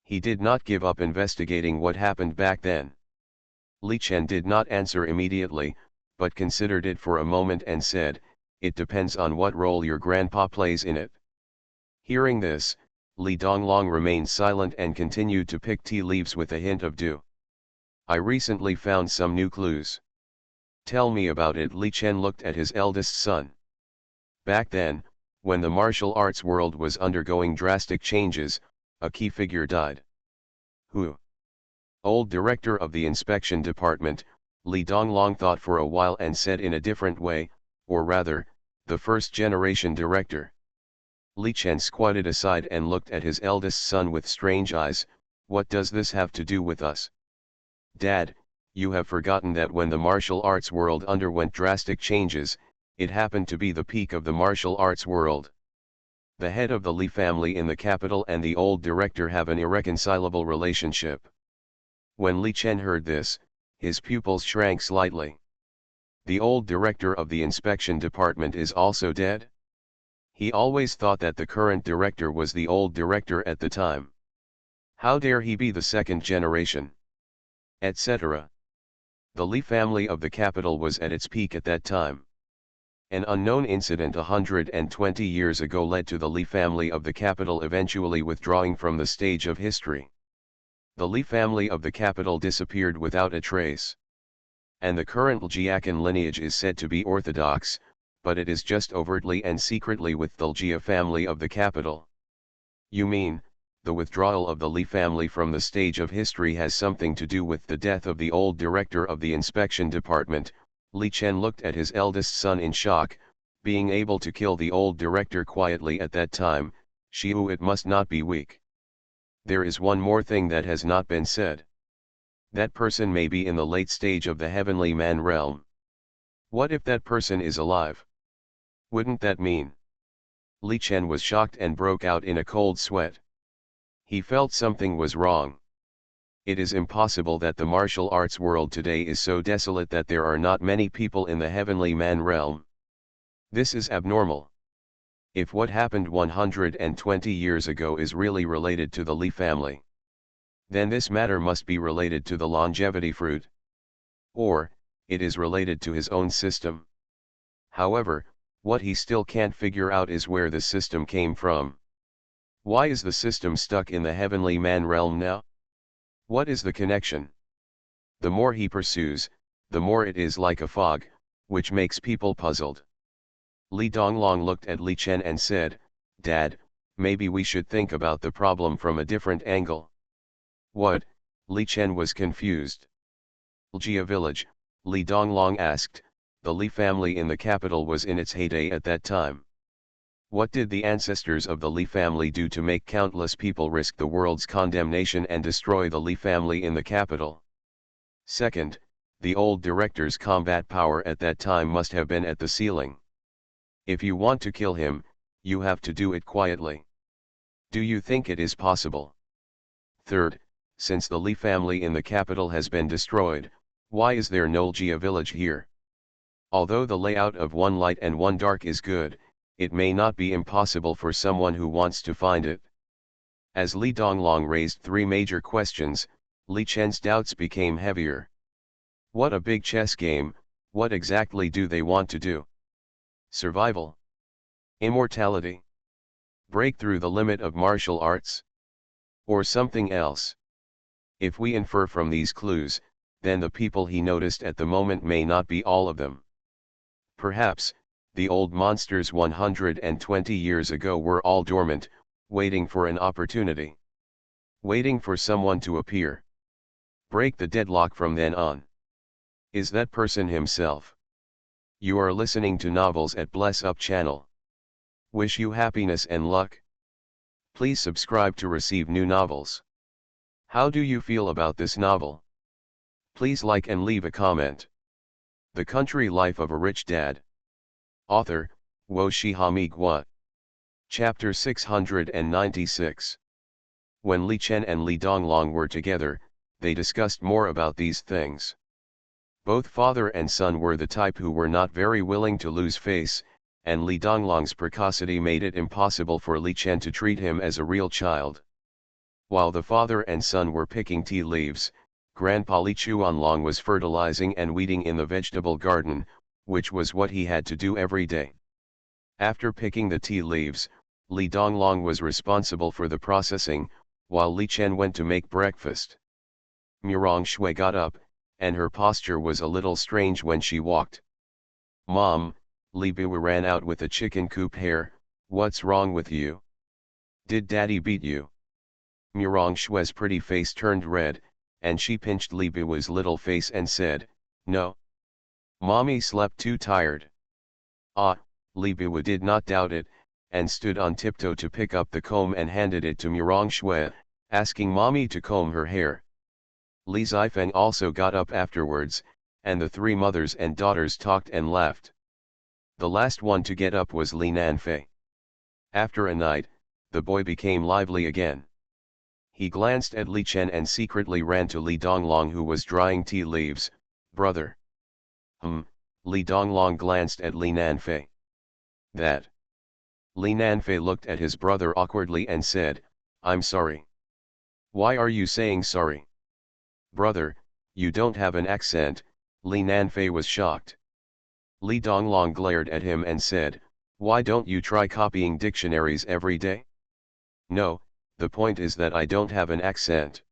He did not give up investigating what happened back then. Li Chen did not answer immediately, but considered it for a moment and said, "It depends on what role your grandpa plays in it." Hearing this, Li Donglong remained silent and continued to pick tea leaves with a hint of dew. "I recently found some new clues." "Tell me about it." Li Chen looked at his eldest son. "Back then, when the martial arts world was undergoing drastic changes, a key figure died." "Who?" "Old director of the inspection department." Li Donglong thought for a while and said in a different way, "Or rather, the first generation director." Li Chen squatted aside and looked at his eldest son with strange eyes. "What does this have to do with us?" "Dad, you have forgotten that when the martial arts world underwent drastic changes, it happened to be the peak of the martial arts world. The head of the Li family in the capital and the old director have an irreconcilable relationship." When Li Chen heard this, his pupils shrank slightly. "The old director of the inspection department is also dead?" He always thought that the current director was the old director at the time. "How dare he be the second generation?" Etc. The Li family of the capital was at its peak at that time. An unknown incident 120 years ago led to the Li family of the capital eventually withdrawing from the stage of history. The Li family of the capital disappeared without a trace. And the current Ljiakan lineage is said to be orthodox, but it is just overtly and secretly with the Ljia family of the capital. "You mean, the withdrawal of the Li family from the stage of history has something to do with the death of the old director of the inspection department?" Li Chen looked at his eldest son in shock. Being able to kill the old director quietly at that time, Shiu, it must not be weak. "There is one more thing that has not been said. That person may be in the late stage of the heavenly man realm. What if that person is alive? Wouldn't that mean?" Li Chen was shocked and broke out in a cold sweat. He felt something was wrong. It is impossible that the martial arts world today is so desolate that there are not many people in the heavenly man realm. This is abnormal. If what happened 120 years ago is really related to the Li family, then this matter must be related to the longevity fruit. Or, it is related to his own system. However, what he still can't figure out is where the system came from. Why is the system stuck in the heavenly man realm now? What is the connection? The more he pursues, the more it is like a fog, which makes people puzzled. Li Donglong looked at Li Chen and said, "Dad, maybe we should think about the problem from a different angle." "What?" Li Chen was confused. "Ljia village," Li Donglong asked. "The Li family in the capital was in its heyday at that time. What did the ancestors of the Li family do to make countless people risk the world's condemnation and destroy the Li family in the capital? Second, the old director's combat power at that time must have been at the ceiling. If you want to kill him, you have to do it quietly. Do you think it is possible? Third, since the Li family in the capital has been destroyed, why is there no Ljia village here? Although the layout of one light and one dark is good, it may not be impossible for someone who wants to find it." As Li Donglong raised three major questions, Li Chen's doubts became heavier. What a big chess game, what exactly do they want to do? Survival? Immortality? Break through the limit of martial arts? Or something else? If we infer from these clues, then the people he noticed at the moment may not be all of them. Perhaps, the old monsters 120 years ago were all dormant, waiting for an opportunity. Waiting for someone to appear. Break the deadlock from then on. Is that person himself? You are listening to Novels at Bless Up channel. Wish you happiness and luck. Please subscribe to receive new novels. How do you feel about this novel? Please like and leave a comment. The Country Life of a Rich Dad. Author, Wo Shihami Gua. Chapter 696. When Li Chen and Li Donglong were together, they discussed more about these things. Both father and son were the type who were not very willing to lose face, and Li Donglong's precocity made it impossible for Li Chen to treat him as a real child. While the father and son were picking tea leaves, Grandpa Li Chuanlong was fertilizing and weeding in the vegetable garden, which was what he had to do every day. After picking the tea leaves, Li Donglong was responsible for the processing, while Li Chen went to make breakfast. Murong Shui got up, and her posture was a little strange when she walked. "Mom," Li Biwu ran out with a chicken coop hair, "what's wrong with you? Did Daddy beat you?" Murong Shui's pretty face turned red, and she pinched Li Biwu's little face and said, "No. Mommy slept too tired." Ah, Li Biwu did not doubt it, and stood on tiptoe to pick up the comb and handed it to Murong Shui, asking Mommy to comb her hair. Li Zifeng also got up afterwards, and the three mothers and daughters talked and laughed. The last one to get up was Li Nanfei. After a night, the boy became lively again. He glanced at Li Chen and secretly ran to Li Donglong, who was drying tea leaves. "Brother." Li Donglong glanced at Li Nanfei. "That." Li Nanfei looked at his brother awkwardly and said, "I'm sorry." "Why are you saying sorry?" "Brother, you don't have an accent." Li Nanfei was shocked. Li Donglong glared at him and said, "Why don't you try copying dictionaries every day?" "No, the point is that I don't have an accent."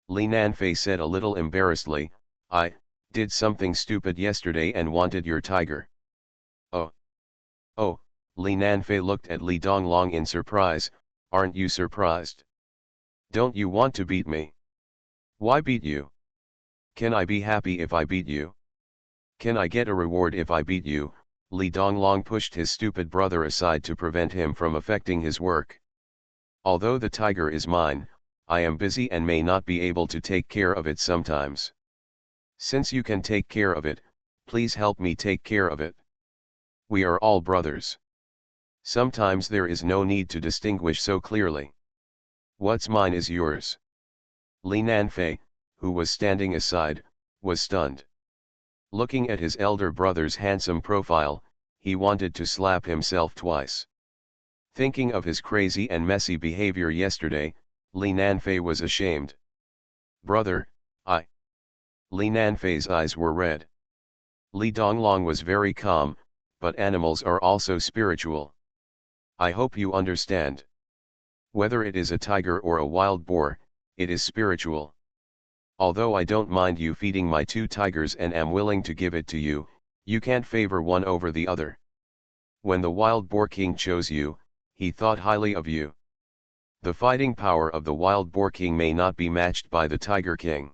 Li Nanfei said a little embarrassedly, "I did something stupid yesterday and wanted your tiger." "Oh. Oh." Li Nanfei looked at Li Donglong in surprise. "Aren't you surprised? Don't you want to beat me?" "Why beat you? Can I be happy if I beat you? Can I get a reward if I beat you?" Li Donglong pushed his stupid brother aside to prevent him from affecting his work. "Although the tiger is mine, I am busy and may not be able to take care of it sometimes. Since you can take care of it, please help me take care of it. We are all brothers. Sometimes there is no need to distinguish so clearly. What's mine is yours." Li Nanfei, who was standing aside, was stunned. Looking at his elder brother's handsome profile, he wanted to slap himself twice. Thinking of his crazy and messy behavior yesterday, Li Nanfei was ashamed. "Brother, I..." Li Nanfei's eyes were red. Li Donglong was very calm, but animals are also spiritual. "I hope you understand. Whether it is a tiger or a wild boar, it is spiritual. Although I don't mind you feeding my two tigers and am willing to give it to you, you can't favor one over the other. When the wild boar king chose you, he thought highly of you. The fighting power of the wild boar king may not be matched by the tiger king."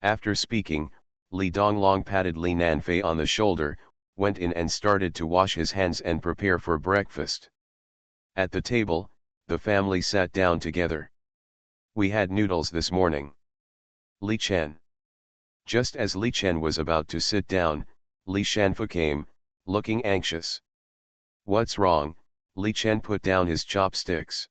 After speaking, Li Donglong patted Li Nanfei on the shoulder, went in and started to wash his hands and prepare for breakfast. At the table, the family sat down together. "We had noodles this morning." Li Chen. Just as Li Chen was about to sit down, Li Shanfu came, looking anxious. "What's wrong?" Li Chen put down his chopsticks.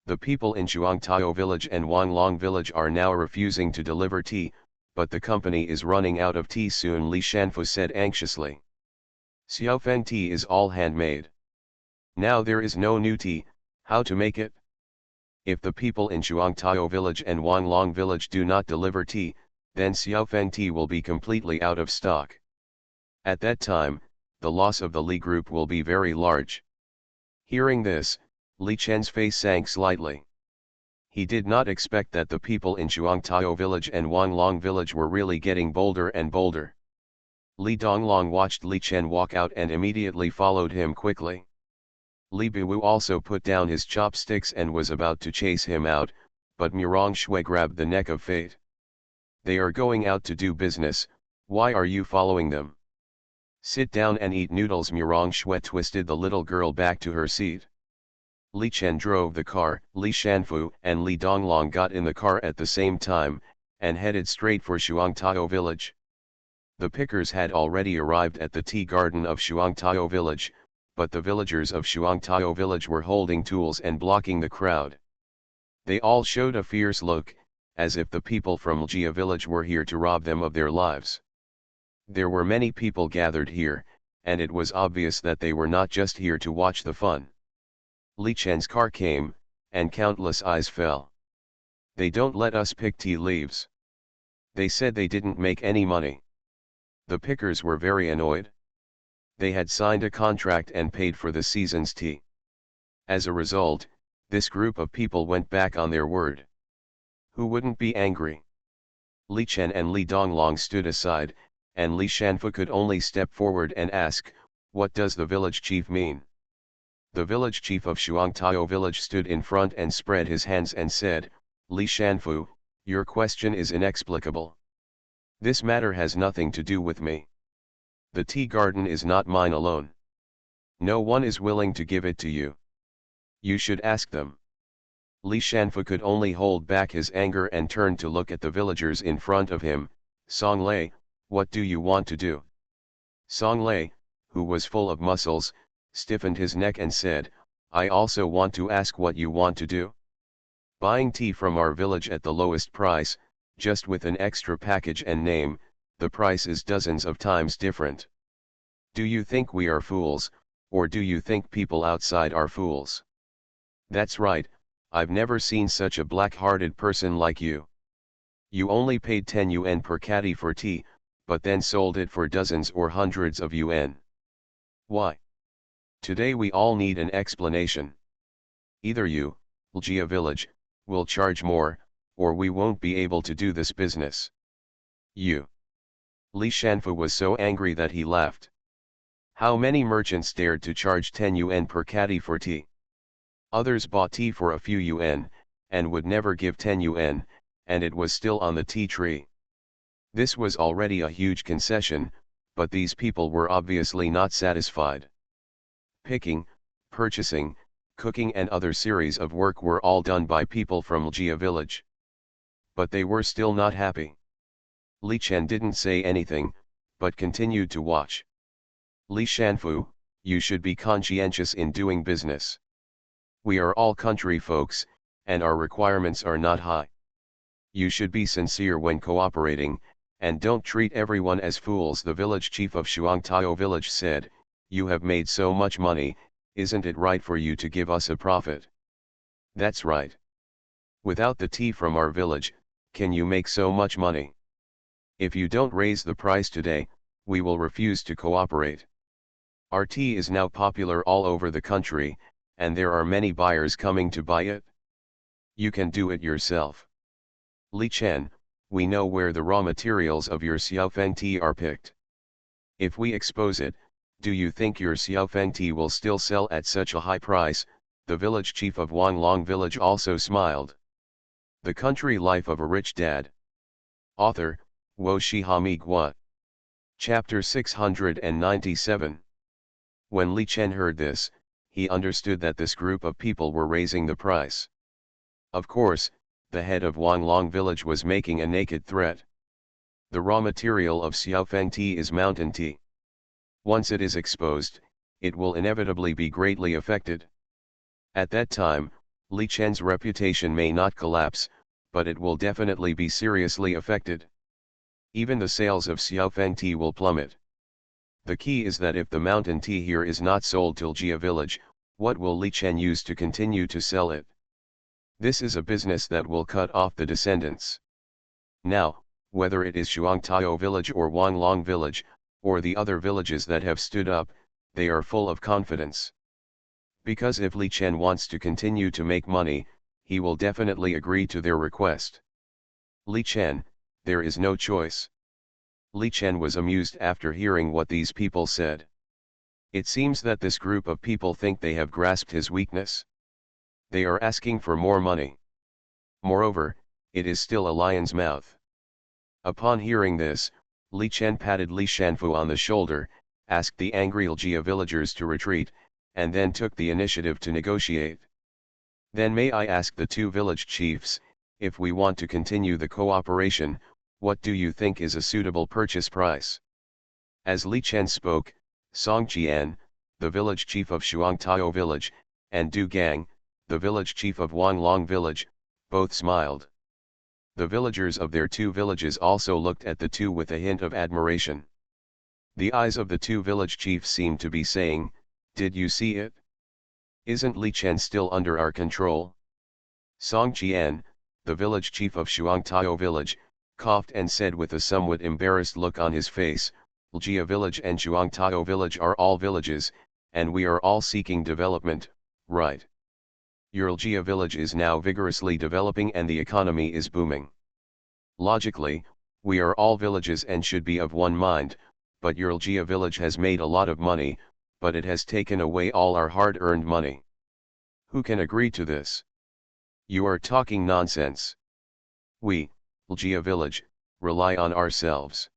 "The people in Shuangtao village and Wanglong village are now refusing to deliver tea, but the company is running out of tea soon," Li Shanfu said anxiously. "Xiaofeng tea is all handmade. Now there is no new tea, how to make it? If the people in Shuangtao village and Wanglong village do not deliver tea, then Xiaofeng tea will be completely out of stock. At that time, the loss of the Li group will be very large." Hearing this, Li Chen's face sank slightly. He did not expect that the people in Shuangtao village and Wanglong village were really getting bolder and bolder. Li Donglong watched Li Chen walk out and immediately followed him quickly. Li Biwu also put down his chopsticks and was about to chase him out, but Murong Shui grabbed the neck of fate. "They are going out to do business, why are you following them? Sit down and eat noodles." Murong Shui twisted the little girl back to her seat. Li Chen drove the car. Li Shanfu and Li Donglong got in the car at the same time, and headed straight for Shuangtao village. The pickers had already arrived at the tea garden of Shuangtao village, but the villagers of Shuangtao village were holding tools and blocking the crowd. They all showed a fierce look, as if the people from Ljia village were here to rob them of their lives. There were many people gathered here, and it was obvious that they were not just here to watch the fun. Li Chen's car came, and countless eyes fell. They don't let us pick tea leaves. They said they didn't make any money. The pickers were very annoyed. They had signed a contract and paid for the season's tea. As a result, this group of people went back on their word. Who wouldn't be angry? Li Chen and Li Donglong stood aside, and Li Shanfu could only step forward and ask, "What does the village chief mean?" The village chief of Shuangtao village stood in front and spread his hands and said, "Li Shanfu, your question is inexplicable. This matter has nothing to do with me. The tea garden is not mine alone. No one is willing to give it to you. You should ask them." Li Shanfu could only hold back his anger and turned to look at the villagers in front of him. "Song Lei, what do you want to do?" Song Lei, who was full of muscles, stiffened his neck and said, "I also want to ask what you want to do." "Buying tea from our village at the lowest price, just with an extra package and name, the price is dozens of times different. Do you think we are fools, or do you think people outside are fools?" "That's right, I've never seen such a black-hearted person like you. You only paid 10 yuan per caddy for tea, but then sold it for dozens or hundreds of yuan. Why? Today we all need an explanation. Either you, Ljia village, will charge more, or we won't be able to do this business." "You." Li Shanfu was so angry that he laughed. How many merchants dared to charge 10 yuan per caddy for tea? Others bought tea for a few yuan, and would never give 10 yuan, and it was still on the tea tree. This was already a huge concession, but these people were obviously not satisfied. Picking, purchasing, cooking and other series of work were all done by people from Ljia village. But they were still not happy. Li Chen didn't say anything, but continued to watch. "Li Shanfu, you should be conscientious in doing business. We are all country folks, and our requirements are not high. You should be sincere when cooperating, and don't treat everyone as fools." The village chief of Shuangtao village said, "You have made so much money, isn't it right for you to give us a profit?" "That's right. Without the tea from our village, can you make so much money? If you don't raise the price today, we will refuse to cooperate. Our tea is now popular all over the country, and there are many buyers coming to buy it. You can do it yourself. Li Chen, we know where the raw materials of your Xiaofeng tea are picked. If we expose it, do you think your Xiaofeng tea will still sell at such a high price?" The village chief of Wanglong village also smiled. The Country Life of a Rich Dad. Author, Wo Shihami Gua. Chapter 697. When Li Chen heard this, he understood that this group of people were raising the price. Of course, the head of Wanglong village was making a naked threat. The raw material of Xiaofeng tea is mountain tea. Once it is exposed, it will inevitably be greatly affected. At that time, Li Chen's reputation may not collapse, but it will definitely be seriously affected. Even the sales of Xiaofeng tea will plummet. The key is that if the mountain tea here is not sold till Jia village, what will Li Chen use to continue to sell it? This is a business that will cut off the descendants. Now, whether it is Shuangtao village or Wanglong village, or the other villages that have stood up, they are full of confidence. Because if Li Chen wants to continue to make money, he will definitely agree to their request. Li Chen, there is no choice. Li Chen was amused after hearing what these people said. It seems that this group of people think they have grasped his weakness. They are asking for more money. Moreover, it is still a lion's mouth. Upon hearing this, Li Chen patted Li Shanfu on the shoulder, asked the angry Ljia villagers to retreat, and then took the initiative to negotiate. "Then may I ask the two village chiefs, if we want to continue the cooperation, what do you think is a suitable purchase price?" As Li Chen spoke, Song Qian, the village chief of Shuangtao village, and Du Gang, the village chief of Wanglong village, both smiled. The villagers of their two villages also looked at the two with a hint of admiration. The eyes of the two village chiefs seemed to be saying, "Did you see it? Isn't Li Chen still under our control?" Song Qian, the village chief of Shuangtao village, coughed and said with a somewhat embarrassed look on his face, "Ljia village and Shuangtao village are all villages, and we are all seeking development, right? Your Ljia village is now vigorously developing and the economy is booming. Logically, we are all villages and should be of one mind, but your Ljia village has made a lot of money, but it has taken away all our hard-earned money. Who can agree to this? You are talking nonsense. We, Ljia village, rely on ourselves.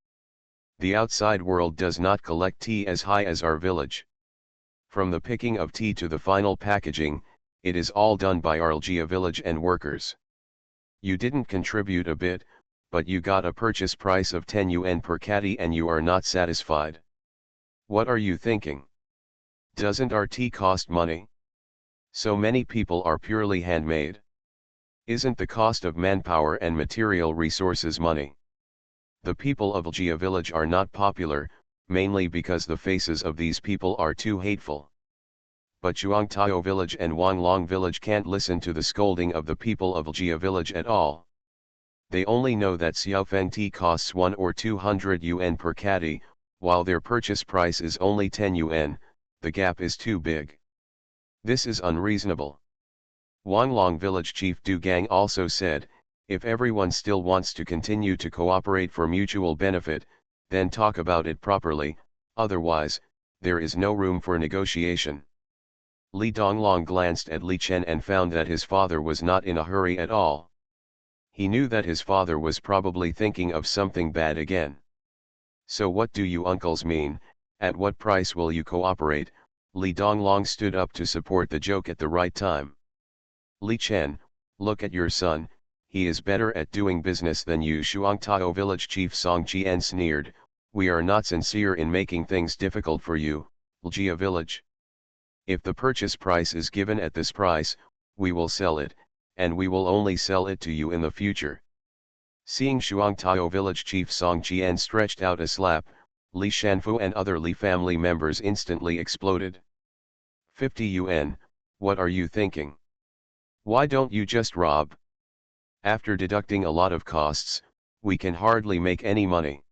The outside world does not collect tea as high as our village. From the picking of tea to the final packaging, it is all done by our Ljia village and workers. You didn't contribute a bit, but you got a purchase price of 10 yuan per caddy and you are not satisfied. What are you thinking? Doesn't our tea cost money? So many people are purely handmade. Isn't the cost of manpower and material resources money? The people of Ljia village are not popular, mainly because the faces of these people are too hateful. But Shuangtao village and Wanglong village can't listen to the scolding of the people of Ljia village at all. They only know that Xiaofeng tea costs 1 or 200 yuan per caddy, while their purchase price is only 10 yuan, the gap is too big. This is unreasonable. Wanglong village chief Du Gang also said, if everyone still wants to continue to cooperate for mutual benefit, then talk about it properly, otherwise, there is no room for negotiation. Li Donglong glanced at Li Chen and found that his father was not in a hurry at all. He knew that his father was probably thinking of something bad again. So what do you uncles mean, at what price will you cooperate? Li Donglong stood up to support the joke at the right time. Li Chen, look at your son, he is better at doing business than you. Shuangtao village chief Song Qian sneered, we are not sincere in making things difficult for you, Ljia village. If the purchase price is given at this price, we will sell it, and we will only sell it to you in the future. Seeing Shuangtao village chief Song Qian stretched out a slap, Li Shanfu and other Li family members instantly exploded. 50 yuan, what are you thinking? Why don't you just rob? After deducting a lot of costs, we can hardly make any money.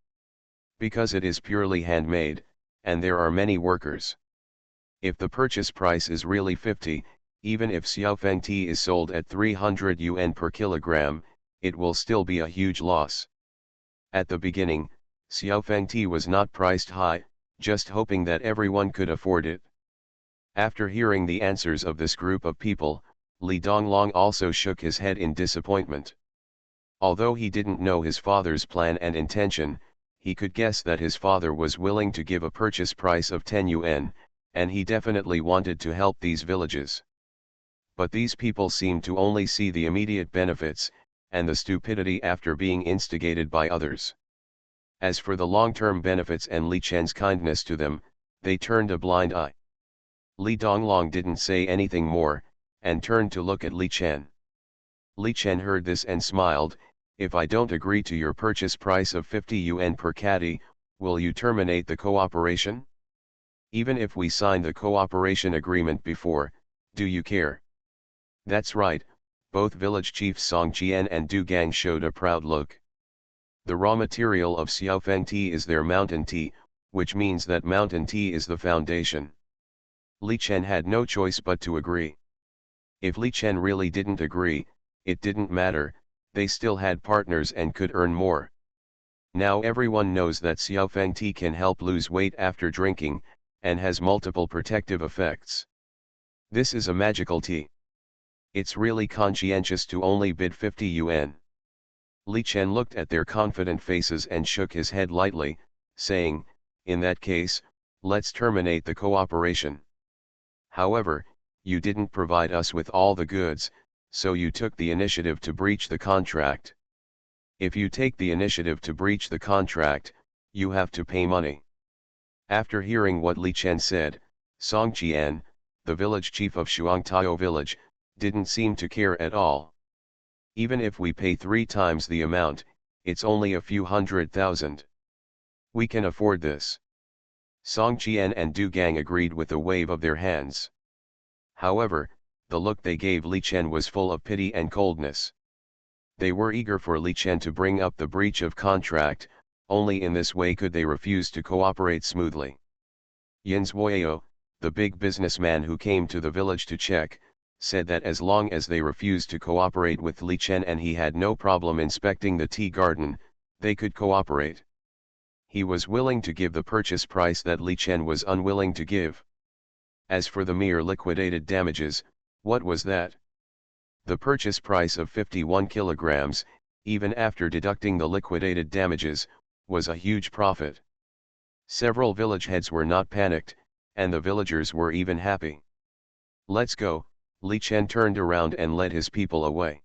Because it is purely handmade, and there are many workers. If the purchase price is really 50, even if Xiaofeng tea is sold at 300 yuan per kilogram, it will still be a huge loss. At the beginning, Xiaofeng tea was not priced high, just hoping that everyone could afford it. After hearing the answers of this group of people, Li Donglong also shook his head in disappointment. Although he didn't know his father's plan and intention, he could guess that his father was willing to give a purchase price of 10 yuan, and he definitely wanted to help these villages. But these people seemed to only see the immediate benefits, and the stupidity after being instigated by others. As for the long-term benefits and Li Chen's kindness to them, they turned a blind eye. Li Donglong didn't say anything more, and turned to look at Li Chen. Li Chen heard this and smiled, if I don't agree to your purchase price of 50 yuan per caddy, will you terminate the cooperation? Even if we sign the cooperation agreement before, do you care? That's right, both village chiefs Song Qian and Du Gang showed a proud look. The raw material of Xiaofeng tea is their mountain tea, which means that mountain tea is the foundation. Li Chen had no choice but to agree. If Li Chen really didn't agree, it didn't matter, they still had partners and could earn more. Now everyone knows that Xiaofeng tea can help lose weight after drinking, and has multiple protective effects. This is a magical tea. It's really conscientious to only bid 50 yuan. Li Chen looked at their confident faces and shook his head lightly, saying, in that case, let's terminate the cooperation. However, you didn't provide us with all the goods, so you took the initiative to breach the contract. If you take the initiative to breach the contract, you have to pay money. After hearing what Li Chen said, Song Qian, the village chief of Shuangtao village, didn't seem to care at all. Even if we pay 3 times the amount, it's only a few 100,000. We can afford this. Song Qian and Du Gang agreed with a wave of their hands. However, the look they gave Li Chen was full of pity and coldness. They were eager for Li Chen to bring up the breach of contract, only in this way could they refuse to cooperate smoothly. Yin Zuoyao, the big businessman who came to the village to check, said that as long as they refused to cooperate with Li Chen and he had no problem inspecting the tea garden, they could cooperate. He was willing to give the purchase price that Li Chen was unwilling to give. As for the mere liquidated damages, what was that? The purchase price of 51 kilograms, even after deducting the liquidated damages, was a huge profit. Several village heads were not panicked, and the villagers were even happy. Let's go, Li Chen turned around and led his people away.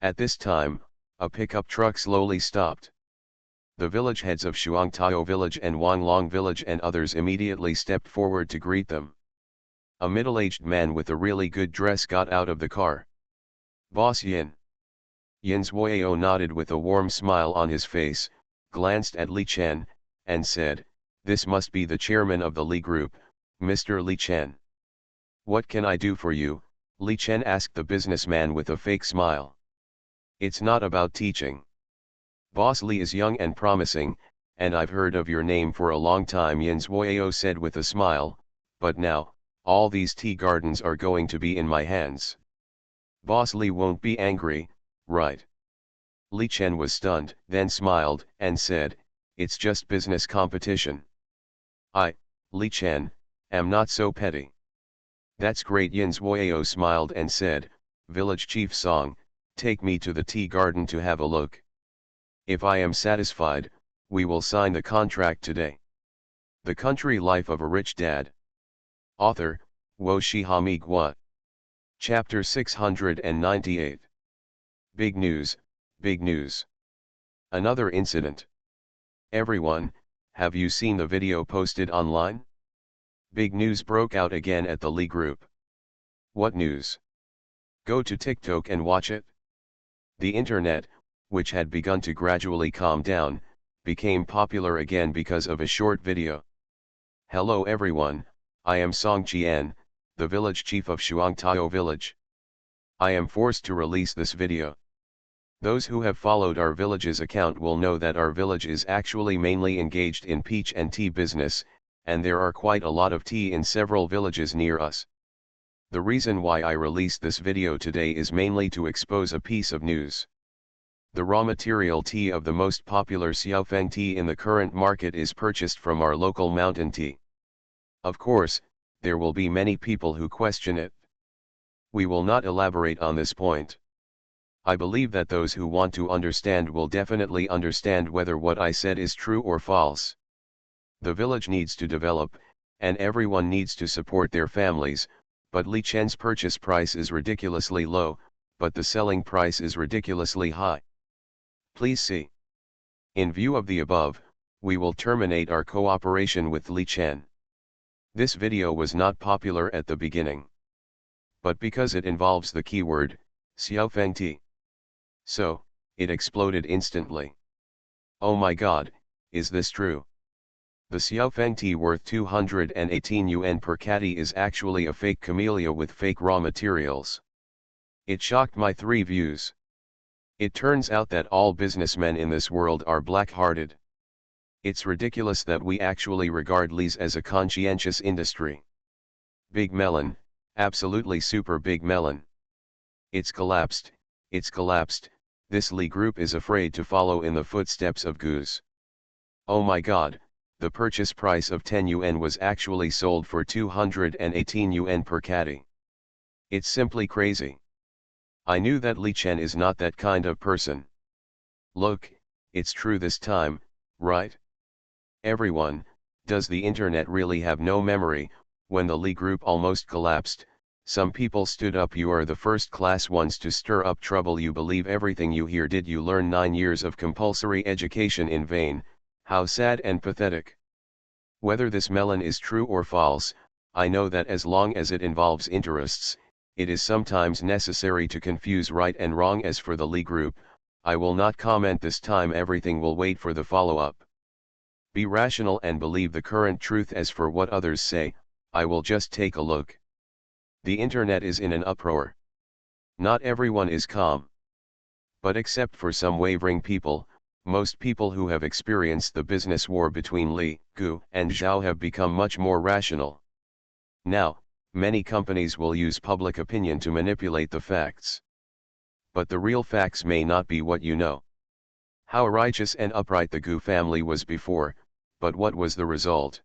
At this time, a pickup truck slowly stopped. The village heads of Shuangtao village and Wanglong village and others immediately stepped forward to greet them. A middle-aged man with a really good dress got out of the car. Boss Yin. Yin Zuoyao nodded with a warm smile on his face, glanced at Li Chen, and said, "This must be the chairman of the Li Group, Mr. Li Chen." "What can I do for you?" Li Chen asked the businessman with a fake smile. "It's not about teaching. Boss Li is young and promising, and I've heard of your name for a long time," Yin Zuoyao said with a smile, "but now, all these tea gardens are going to be in my hands. Boss Li won't be angry, right?" Li Chen was stunned, then smiled, and said, "It's just business competition. I, Li Chen, am not so petty." "That's great," Yin Zuoyao smiled and said, "Village Chief Song, take me to the tea garden to have a look. If I am satisfied, we will sign the contract today." The Country Life of a Rich Dad. Author, Wo Shihami Gua. Chapter 698. Big news, big news. Another incident. Everyone, have you seen the video posted online? Big news broke out again at the Li Group. What news? Go to TikTok and watch it. The internet, which had begun to gradually calm down, became popular again because of a short video. Hello everyone, I am Song Qian, the village chief of Shuangtao village. I am forced to release this video. Those who have followed our village's account will know that our village is actually mainly engaged in peach and tea business, and there are quite a lot of tea in several villages near us. The reason why I released this video today is mainly to expose a piece of news. The raw material tea of the most popular Xiaofeng tea in the current market is purchased from our local mountain tea. Of course, there will be many people who question it. We will not elaborate on this point. I believe that those who want to understand will definitely understand whether what I said is true or false. The village needs to develop, and everyone needs to support their families, but Li Chen's purchase price is ridiculously low, but the selling price is ridiculously high. Please see. In view of the above, we will terminate our cooperation with Li Chen. This video was not popular at the beginning, but because it involves the keyword, Xiaofeng tea. So, it exploded instantly. Oh my god, is this true? The Xiaofeng tea worth 218 yuan per caddy is actually a fake camellia with fake raw materials. It shocked my 3 views. It turns out that all businessmen in this world are black-hearted. It's ridiculous that we actually regard Li's as a conscientious industry. Big melon, absolutely super big melon. It's collapsed, this Li Group is afraid to follow in the footsteps of Goose. Oh my god, the purchase price of 10 yuan was actually sold for 218 yuan per caddy. It's simply crazy. I knew that Li Chen is not that kind of person. Look, it's true this time, right? Everyone, does the internet really have no memory? When the Li Group almost collapsed, some people stood up. You are the first class ones to stir up trouble. You believe everything you hear. Did you learn 9 years of compulsory education in vain? How sad and pathetic. Whether this melon is true or false, I know that as long as it involves interests, it is sometimes necessary to confuse right and wrong. As for the Li group, I will not comment this time, everything will wait for the follow-up. Be rational and believe the current truth. As for what others say, I will just take a look. The internet is in an uproar. Not everyone is calm. But except for some wavering people, most people who have experienced the business war between Li, Gu, and Zhao have become much more rational. Now, many companies will use public opinion to manipulate the facts. But the real facts may not be what you know. How righteous and upright the Gu family was before, but what was the result?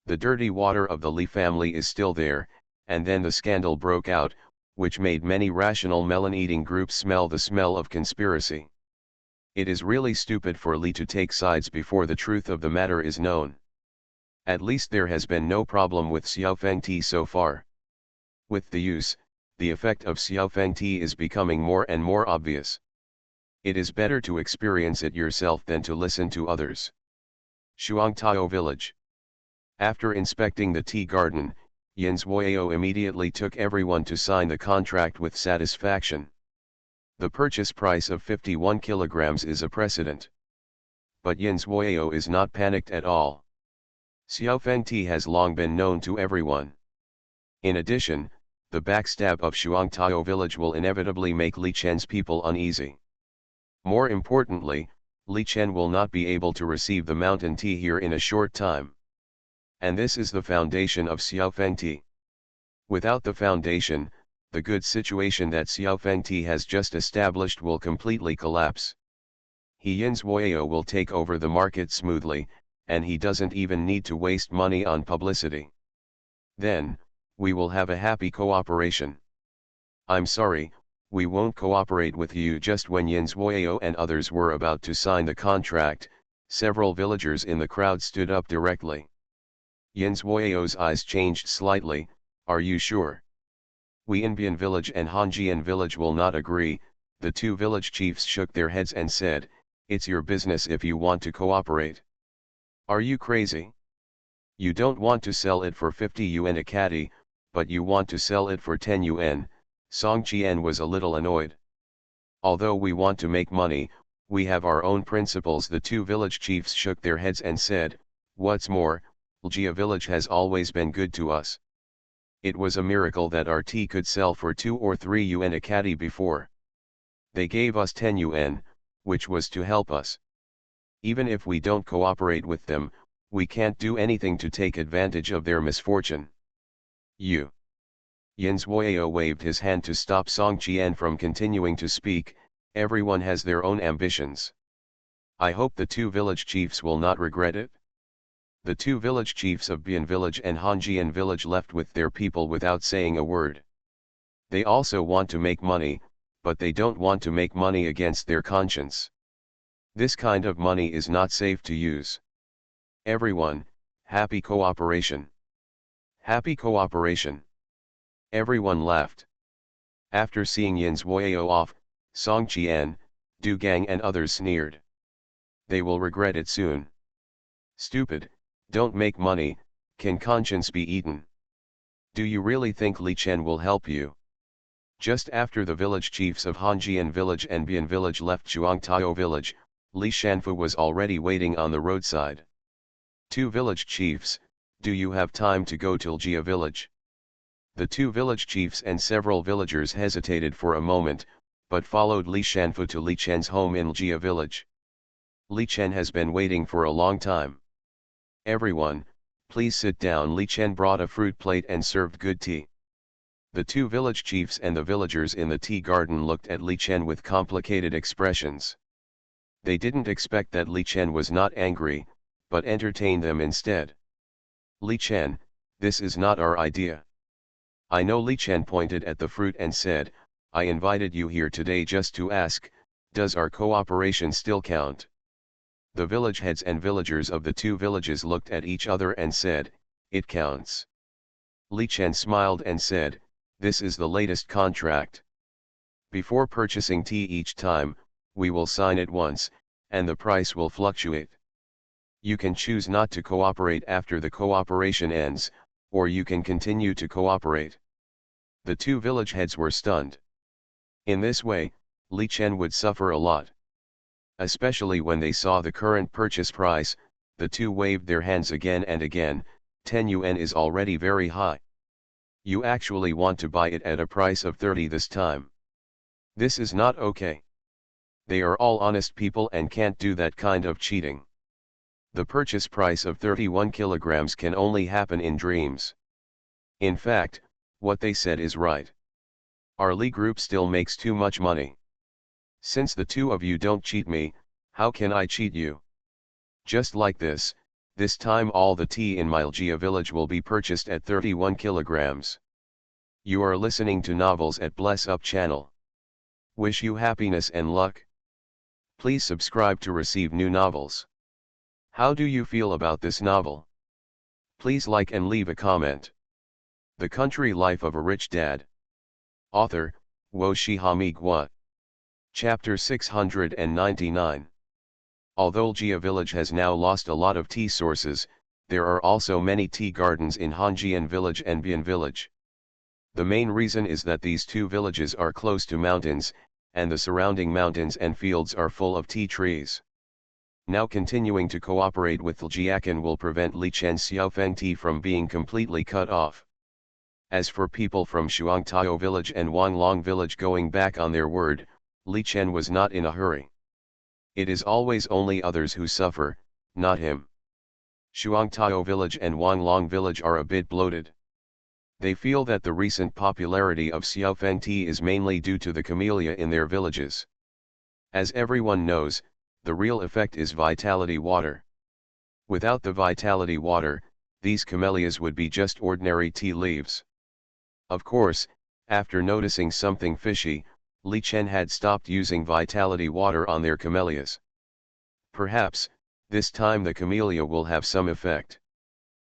The dirty water of the Li family is still there, and then the scandal broke out, which made many rational melon-eating groups smell the smell of conspiracy. It is really stupid for Li to take sides before the truth of the matter is known. At least there has been no problem with Xiaofeng tea so far. With the use, the effect of Xiaofeng tea is becoming more and more obvious. It is better to experience it yourself than to listen to others. Shuangtao Village. After inspecting the tea garden, Yin Zuoyao immediately took everyone to sign the contract with satisfaction. The purchase price of 51 kilograms is a precedent. But Yin Zuoyao is not panicked at all. Xiaofeng tea has long been known to everyone. In addition, the backstab of Shuangtao Village will inevitably make Li Chen's people uneasy. More importantly, Li Chen will not be able to receive the mountain tea here in a short time. And this is the foundation of Xiaofeng tea. Without the foundation, the good situation that Xiaofeng tea has just established will completely collapse. Yin Zuoyao will take over the market smoothly, and he doesn't even need to waste money on publicity. Then, we will have a happy cooperation. I'm sorry, we won't cooperate with you. Just when Yin Zuoyao and others were about to sign the contract, several villagers in the crowd stood up directly. Yin Zuoyao's eyes changed slightly. Are you sure? We in Bian village and Hanjian village will not agree. The two village chiefs shook their heads and said, it's your business if you want to cooperate. Are you crazy? You don't want to sell it for 50 yuan a caddy, but you want to sell it for 10 yuan, Song Qian was a little annoyed. Although we want to make money, we have our own principles. The two village chiefs shook their heads and said, what's more, Ljia village has always been good to us. It was a miracle that our tea could sell for 2 or 3 yuan a caddy before. They gave us 10 yuan, which was to help us. Even if we don't cooperate with them, we can't do anything to take advantage of their misfortune. Yin Zuoyao waved his hand to stop Song Qian from continuing to speak. Everyone has their own ambitions. I hope the two village chiefs will not regret it. The two village chiefs of Bian village and Hanjian village left with their people without saying a word. They also want to make money, but they don't want to make money against their conscience. This kind of money is not safe to use. Everyone, happy cooperation. Happy cooperation. Everyone laughed. After seeing Yin Zuoyao off, Song Qian, Du Gang and others sneered. They will regret it soon. Stupid, don't make money, can conscience be eaten? Do you really think Li Chen will help you? Just after the village chiefs of Hanjian village and Bian village left Shuangtao village, Li Shanfu was already waiting on the roadside. Two village chiefs, do you have time to go to Ljia village? The two village chiefs and several villagers hesitated for a moment, but followed Li Shanfu to Li Chen's home in Ljia village. Li Chen has been waiting for a long time. Everyone, please sit down. Li Chen brought a fruit plate and served good tea. The two village chiefs and the villagers in the tea garden looked at Li Chen with complicated expressions. They didn't expect that Li Chen was not angry, but entertained them instead. Li Chen, this is not our idea. I know. Li Chen pointed at the fruit and said, I invited you here today just to ask, does our cooperation still count? The village heads and villagers of the two villages looked at each other and said, it counts. Li Chen smiled and said, this is the latest contract. Before purchasing tea each time, we will sign it once, and the price will fluctuate. You can choose not to cooperate after the cooperation ends, or you can continue to cooperate. The two village heads were stunned. In this way, Li Chen would suffer a lot. Especially when they saw the current purchase price, the two waved their hands again and again. 10 yuan is already very high. You actually want to buy it at a price of 30 this time. This is not okay. They are all honest people and can't do that kind of cheating. The purchase price of 31 kilograms can only happen in dreams. In fact, what they said is right. Our Li group still makes too much money. Since the two of you don't cheat me, how can I cheat you? Just like this time all the tea in Mailgia village will be purchased at 31 kilograms. You are listening to Novels at Bless Up channel. Wish you happiness and luck. Please subscribe to receive new novels. How do you feel about this novel? Please like and leave a comment. The Country Life of a Rich Dad. Author, Wo Shihami Gua. Chapter 699. Although Jia village has now lost a lot of tea sources, there are also many tea gardens in Hanjian village and Bian village. The main reason is that these two villages are close to mountains, and the surrounding mountains and fields are full of tea trees. Now continuing to cooperate with Ljiakan will prevent Li Chen's Xiaofeng tea from being completely cut off. As for people from Shuangtao village and Wanglong village going back on their word, Li Chen was not in a hurry. It is always only others who suffer, not him. Shuangtao village and Wanglong village are a bit bloated. They feel that the recent popularity of Xiaofeng tea is mainly due to the camellia in their villages. As everyone knows, the real effect is vitality water. Without the vitality water, these camellias would be just ordinary tea leaves. Of course, after noticing something fishy, Li Chen had stopped using vitality water on their camellias. Perhaps, this time the camellia will have some effect.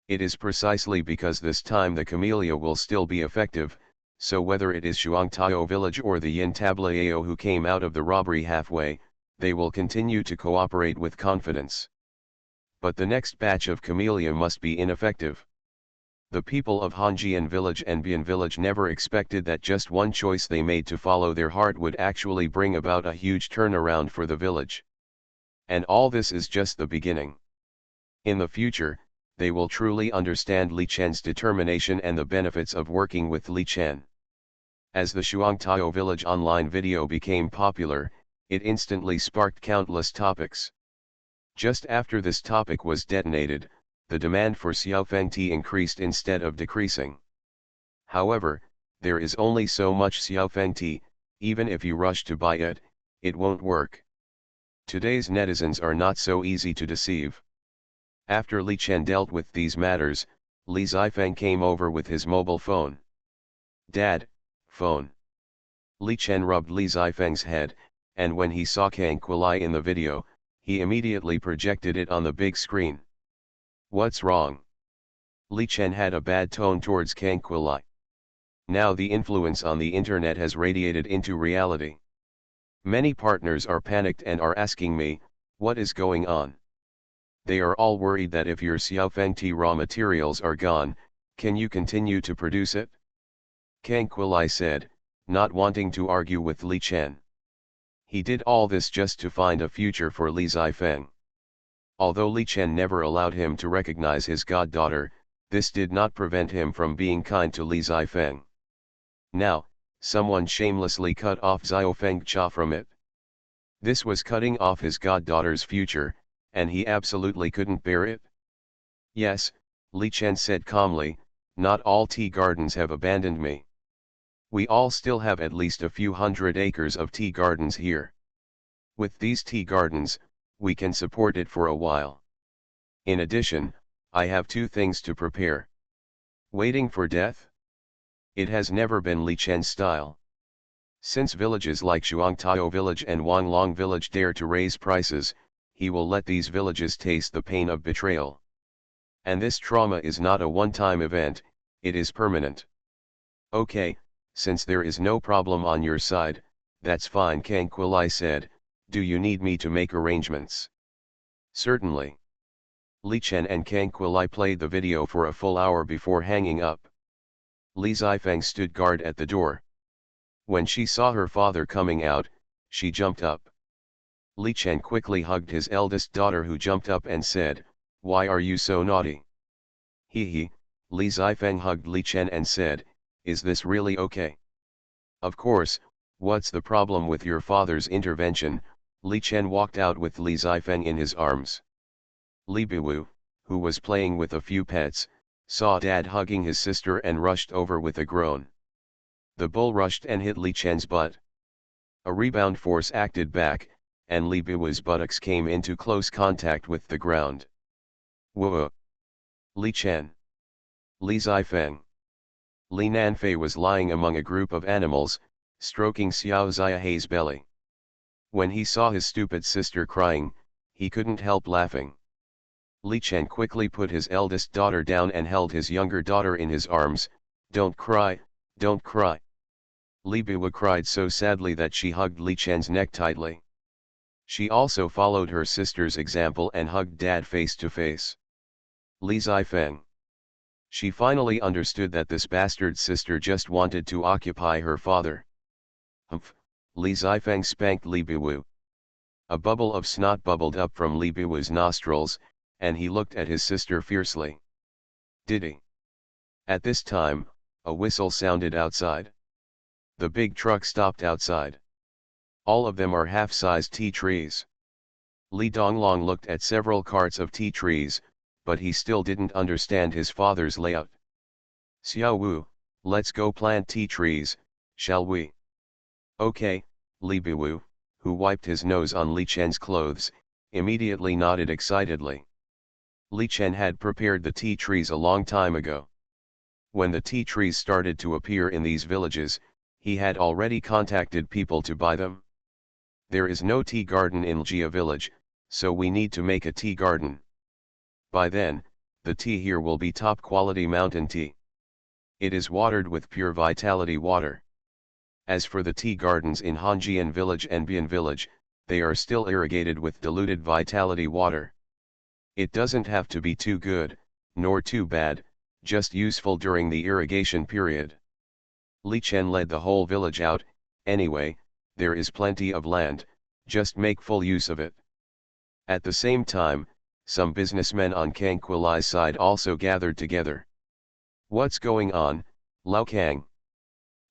It is precisely because this time the camellia will still be effective, so whether it is Shuangtao village or the Yin Tablao who came out of the robbery halfway, they will continue to cooperate with confidence. But the next batch of camellia must be ineffective. The people of Hanjian village and Bian village never expected that just one choice they made to follow their heart would actually bring about a huge turnaround for the village. And all this is just the beginning. In the future, they will truly understand Li Chen's determination and the benefits of working with Li Chen. As the Shuangtao village online video became popular, it instantly sparked countless topics. Just after this topic was detonated, the demand for Xiaofeng tea increased instead of decreasing. However, there is only so much Xiaofeng tea, even if you rush to buy it, it won't work. Today's netizens are not so easy to deceive. After Li Chen dealt with these matters, Li Zifeng came over with his mobile phone. "Dad, phone." Li Chen rubbed Li Zifeng's head, and when he saw Kang Kuilai in the video, he immediately projected it on the big screen. "What's wrong?" Li Chen had a bad tone towards Kang Kuilai. Now the influence on the internet has radiated into reality. Many partners are panicked and are asking me, what is going on? They are all worried that if your Xiaofeng tea raw materials are gone, can you continue to produce it? Kang Kuilai said, not wanting to argue with Li Chen. He did all this just to find a future for Li Zifeng. Although Li Chen never allowed him to recognize his goddaughter, this did not prevent him from being kind to Li Zifeng. Now, someone shamelessly cut off Xiaofeng Cha from it. This was cutting off his goddaughter's future, and he absolutely couldn't bear it. Yes, Li Chen said calmly, not all tea gardens have abandoned me. We all still have at least a few hundred acres of tea gardens here. With these tea gardens, we can support it for a while. In addition, I have two things to prepare. Waiting for death? It has never been Li Chen's style. Since villages like Shuangtao village and Wanglong village dare to raise prices, he will let these villages taste the pain of betrayal. And this trauma is not a one-time event, it is permanent. Okay, since there is no problem on your side, that's fine, Kang Kuilai said. Do you need me to make arrangements? Certainly. Li Chen and Kang Kuilai played the video for a full hour before hanging up. Li Zifeng stood guard at the door. When she saw her father coming out, she jumped up. Li Chen quickly hugged his eldest daughter, who jumped up and said, "Why are you so naughty?" He. Li Zifeng hugged Li Chen and said, "Is this really okay?" "Of course, what's the problem with your father's intervention?" Li Chen walked out with Li Zifeng in his arms. Li Biwu, who was playing with a few pets, saw Dad hugging his sister and rushed over with a groan. The bull rushed and hit Li Chen's butt. A rebound force acted back, and Li Biwu's buttocks came into close contact with the ground. Whoa! Li Chen. Li Zifeng. Li Nanfei was lying among a group of animals, stroking Xiao Ziahei's belly. When he saw his stupid sister crying, he couldn't help laughing. Li Chen quickly put his eldest daughter down and held his younger daughter in his arms. "Don't cry, don't cry." Li Biwu cried so sadly that she hugged Li Chen's neck tightly. She also followed her sister's example and hugged Dad face to face. Li Zifeng. She finally understood that this bastard sister just wanted to occupy her father. "Humph!" Li Zifeng spanked Li Biwu. A bubble of snot bubbled up from Li Biwu's nostrils, and he looked at his sister fiercely. "Did he?" At this time, a whistle sounded outside. The big truck stopped outside. All of them are half-sized tea trees. Li Donglong looked at several carts of tea trees, but he still didn't understand his father's layout. "Xiao Wu, let's go plant tea trees, shall we?" "Okay," Li Biwu, who wiped his nose on Li Chen's clothes, immediately nodded excitedly. Li Chen had prepared the tea trees a long time ago. When the tea trees started to appear in these villages, he had already contacted people to buy them. There is no tea garden in Jia village, so we need to make a tea garden. By then, the tea here will be top quality mountain tea. It is watered with pure vitality water. As for the tea gardens in Hanjian village and Bian village, they are still irrigated with diluted vitality water. It doesn't have to be too good, nor too bad, just useful during the irrigation period. Li Chen led the whole village out. "Anyway, there is plenty of land, just make full use of it." At the same time, some businessmen on Kang Kuilai's side also gathered together. "What's going on, Lao Kang?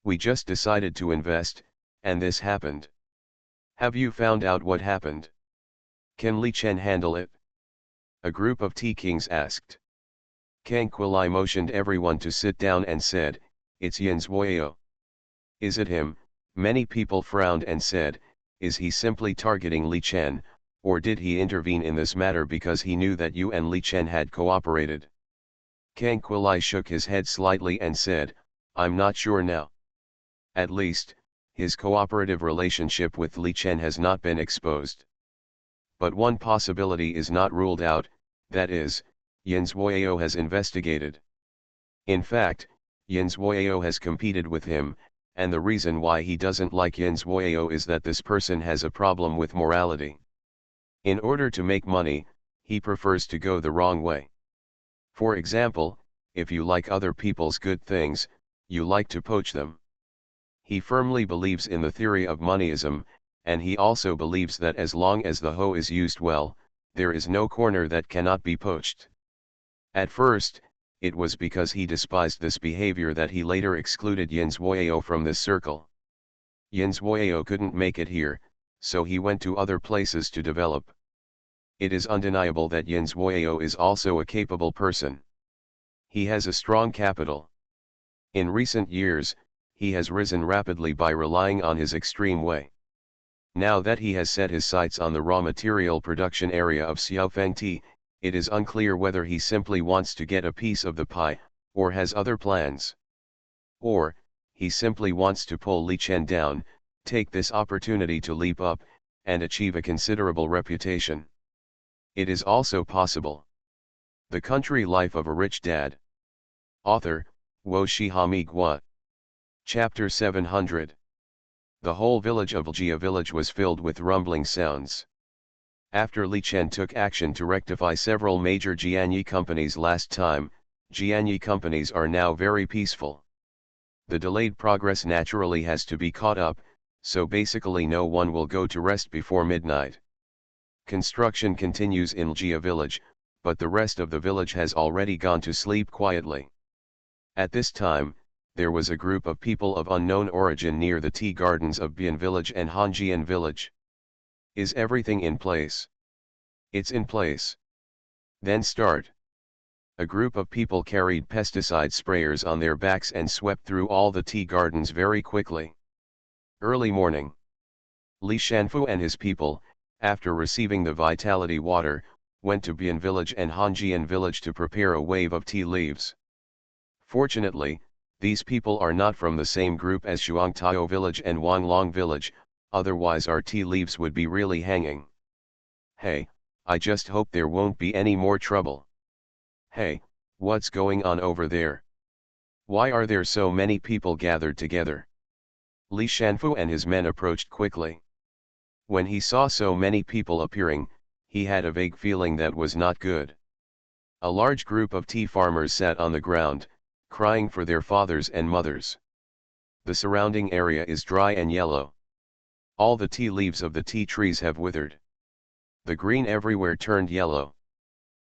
We just decided to invest, and this happened. Have you found out what happened? Can Li Chen handle it?" a group of tea kings asked. Kang Kuilai motioned everyone to sit down and said, "It's Yin Zuoyao." "Is it him?" Many people frowned and said, "Is he simply targeting Li Chen, or did he intervene in this matter because he knew that you and Li Chen had cooperated?" Kang Kuilai shook his head slightly and said, "I'm not sure now. At least, his cooperative relationship with Li Chen has not been exposed. But one possibility is not ruled out, that is, Yin Zuoyao has investigated. In fact, Yin Zuoyao has competed with him, and the reason why he doesn't like Yin Zuoyao is that this person has a problem with morality. In order to make money, he prefers to go the wrong way. For example, if you like other people's good things, you like to poach them. He firmly believes in the theory of moneyism, and he also believes that as long as the hoe is used well, there is no corner that cannot be poached. At first, it was because he despised this behavior that he later excluded Yin Zuoyao from this circle. Yin Zuoyao couldn't make it here, so he went to other places to develop. It is undeniable that Yin Zuoyao is also a capable person. He has a strong capital. In recent years, he has risen rapidly by relying on his extreme way. Now that he has set his sights on the raw material production area of Xiaofeng tea, it is unclear whether he simply wants to get a piece of the pie, or has other plans. Or, he simply wants to pull Li Chen down, take this opportunity to leap up, and achieve a considerable reputation. It is also possible. The Country Life of a Rich Dad. Author, Wo Shihami Gua. Chapter 700. The whole village of Ljia village was filled with rumbling sounds. After Li Chen took action to rectify several major Jianyi companies last time, Jianyi companies are now very peaceful. The delayed progress naturally has to be caught up, so basically no one will go to rest before midnight. Construction continues in Ljia village, but the rest of the village has already gone to sleep quietly. At this time, there was a group of people of unknown origin near the tea gardens of Bian village and Hanjian village. Is everything in place? It's in place. Then start. A group of people carried pesticide sprayers on their backs and swept through all the tea gardens very quickly. Early morning. Li Shanfu and his people, after receiving the vitality water, went to Bian village and Hanjian village to prepare a wave of tea leaves. Fortunately, these people are not from the same group as Shuangtao village and Wanglong village, otherwise our tea leaves would be really hanging. Hey, I just hope there won't be any more trouble. Hey, what's going on over there? Why are there so many people gathered together? Li Shanfu and his men approached quickly. When he saw so many people appearing, he had a vague feeling that was not good. A large group of tea farmers sat on the ground, crying for their fathers and mothers. The surrounding area is dry and yellow. All the tea leaves of the tea trees have withered. The green everywhere turned yellow.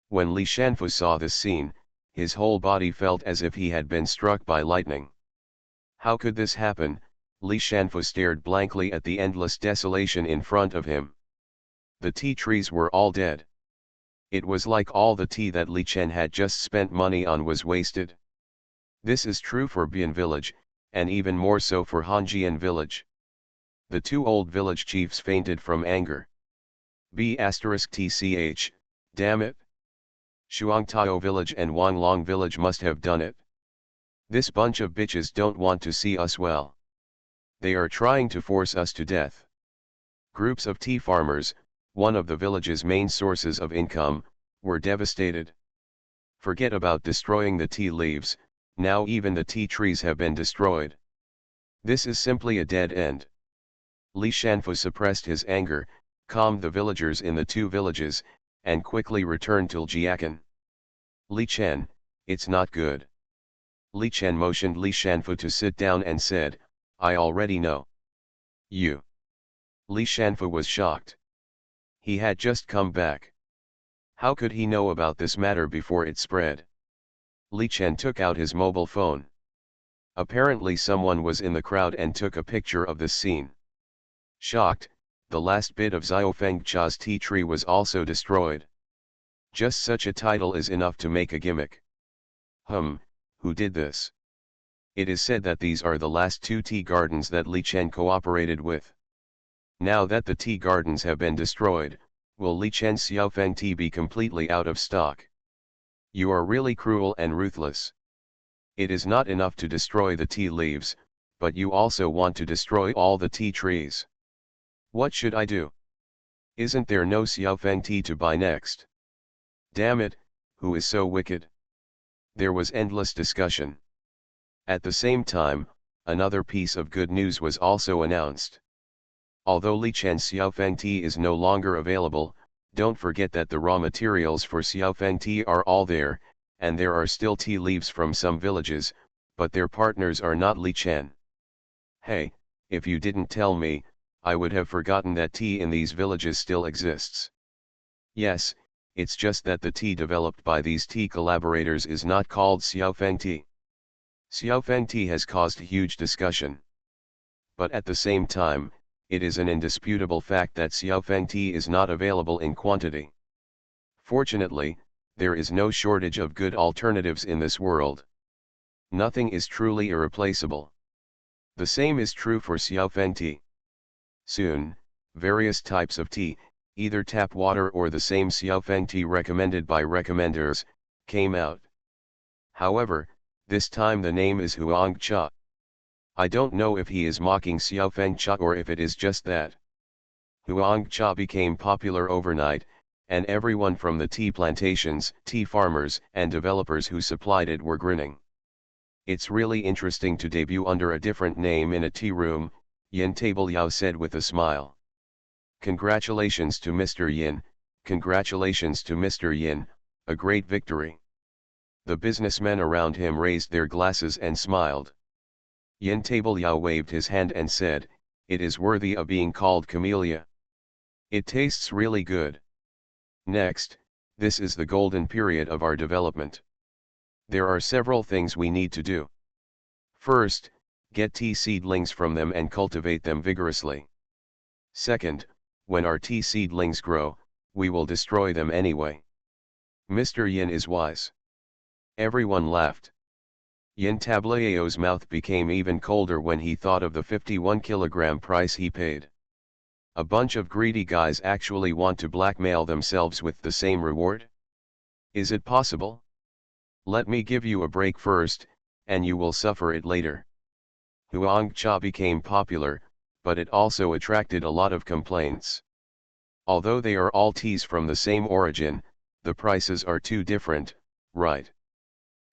When Li Shanfu saw this scene, his whole body felt as if he had been struck by lightning. How could this happen? Li Shanfu stared blankly at the endless desolation in front of him. The tea trees were all dead. It was like all the tea that Li Chen had just spent money on was wasted. This is true for Bian village, and even more so for Hanjian village. The two old village chiefs fainted from anger. *TCH, damn it! Shuangtao village and Wanglong village must have done it. This bunch of bitches don't want to see us well. They are trying to force us to death. Groups of tea farmers, one of the village's main sources of income, were devastated. Forget about destroying the tea leaves, now even the tea trees have been destroyed. This is simply a dead end. Li Shanfu suppressed his anger, calmed the villagers in the two villages, and quickly returned to Jiakan. Li Chen, it's not good. Li Chen motioned Li Shanfu to sit down and said, I already know. You. Li Shanfu was shocked. He had just come back. How could he know about this matter before it spread? Li Chen took out his mobile phone. Apparently someone was in the crowd and took a picture of this scene. Shocked, the last bit of Xiaofeng Cha's tea tree was also destroyed. Just such a title is enough to make a gimmick. Who did this? It is said that these are the last two tea gardens that Li Chen cooperated with. Now that the tea gardens have been destroyed, will Li Chen's Xiaofeng tea be completely out of stock? You are really cruel and ruthless. It is not enough to destroy the tea leaves, but you also want to destroy all the tea trees. What should I do? Isn't there no Xiaofeng tea to buy next? Damn it, who is so wicked? There was endless discussion. At the same time, another piece of good news was also announced. Although Li Chen's Xiaofeng tea is no longer available, don't forget that the raw materials for Xiaofeng tea are all there, and there are still tea leaves from some villages, but their partners are not Li Chen. Hey, if you didn't tell me, I would have forgotten that tea in these villages still exists. Yes, it's just that the tea developed by these tea collaborators is not called Xiaofeng tea. Xiaofeng tea has caused huge discussion. But at the same time, it is an indisputable fact that Xiaofeng tea is not available in quantity. Fortunately, there is no shortage of good alternatives in this world. Nothing is truly irreplaceable. The same is true for Xiaofeng tea. Soon, various types of tea, either tap water or the same Xiaofeng tea recommended by recommenders, came out. However, this time the name is Huang Cha. I don't know if he is mocking Xiaofeng Cha or if it is just that. Huang Cha became popular overnight, and everyone from the tea plantations, tea farmers, and developers who supplied it were grinning. It's really interesting to debut under a different name in a tea room, Yin Table Yao said with a smile. Congratulations to Mr. Yin, congratulations to Mr. Yin, a great victory. The businessmen around him raised their glasses and smiled. Yin Table Yao waved his hand and said, "It is worthy of being called camellia. It tastes really good. Next, this is the golden period of our development. There are several things we need to do. First, get tea seedlings from them and cultivate them vigorously. Second, when our tea seedlings grow, we will destroy them anyway." Mr. Yin is wise. Everyone laughed. Yin Tableau's mouth became even colder when he thought of the 51-kilogram price he paid. A bunch of greedy guys actually want to blackmail themselves with the same reward? Is it possible? Let me give you a break first, and you will suffer it later. Huang Cha became popular, but it also attracted a lot of complaints. Although they are all teas from the same origin, the prices are too different, right?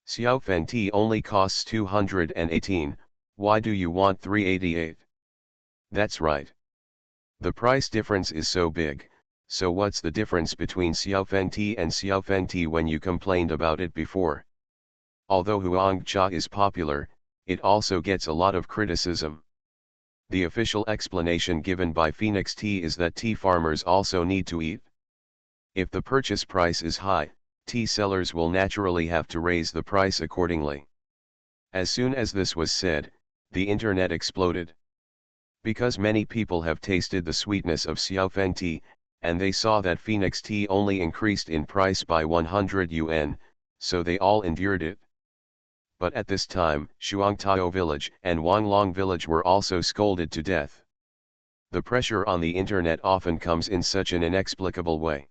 Xiaofen tea only costs 218, why do you want 388? That's right. The price difference is so big, so what's the difference between Xiaofen tea and Xiaofen tea when you complained about it before? Although Huang Cha is popular, it also gets a lot of criticism. The official explanation given by Phoenix Tea is that tea farmers also need to eat. If the purchase price is high, tea sellers will naturally have to raise the price accordingly. As soon as this was said, the internet exploded. Because many people have tasted the sweetness of Xiaofen tea, and they saw that Phoenix Tea only increased in price by 100 yuan, so they all endured it. But at this time, Shuangtao village and Wanglong village were also scolded to death. The pressure on the internet often comes in such an inexplicable way.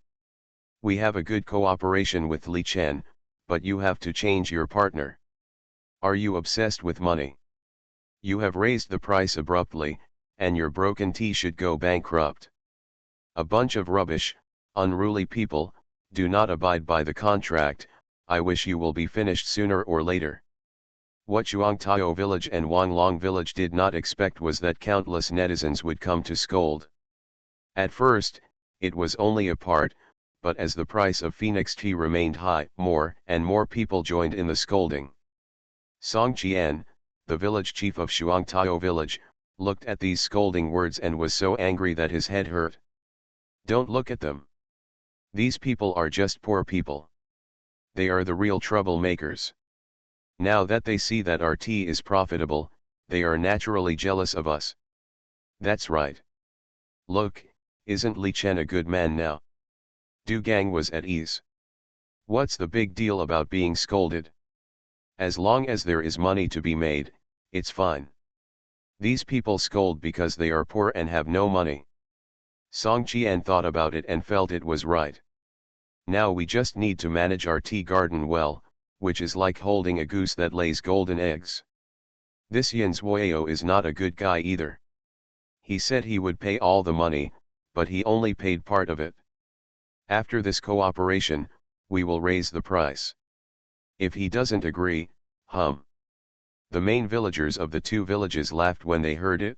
We have a good cooperation with Li Chen, but you have to change your partner. Are you obsessed with money? You have raised the price abruptly, and your broken tea should go bankrupt. A bunch of rubbish, unruly people, do not abide by the contract. I wish you will be finished sooner or later. What Shuangtao village and Wanglong village did not expect was that countless netizens would come to scold. At first, it was only a part, but as the price of Phoenix tea remained high, more and more people joined in the scolding. Song Qian, the village chief of Shuangtao village, looked at these scolding words and was so angry that his head hurt. Don't look at them. These people are just poor people. They are the real troublemakers. Now that they see that our tea is profitable, they are naturally jealous of us. That's right. Look, isn't Li Chen a good man now? Du Gang was at ease. What's the big deal about being scolded? As long as there is money to be made, it's fine. These people scold because they are poor and have no money. Song Qian thought about it and felt it was right. Now we just need to manage our tea garden well, which is like holding a goose that lays golden eggs. This Yin Zuoyao is not a good guy either. He said he would pay all the money, but he only paid part of it. After this cooperation, we will raise the price. If he doesn't agree, The main villagers of the two villages laughed when they heard it.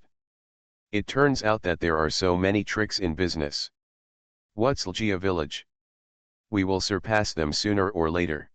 It turns out that there are so many tricks in business. What's Ljia village? We will surpass them sooner or later.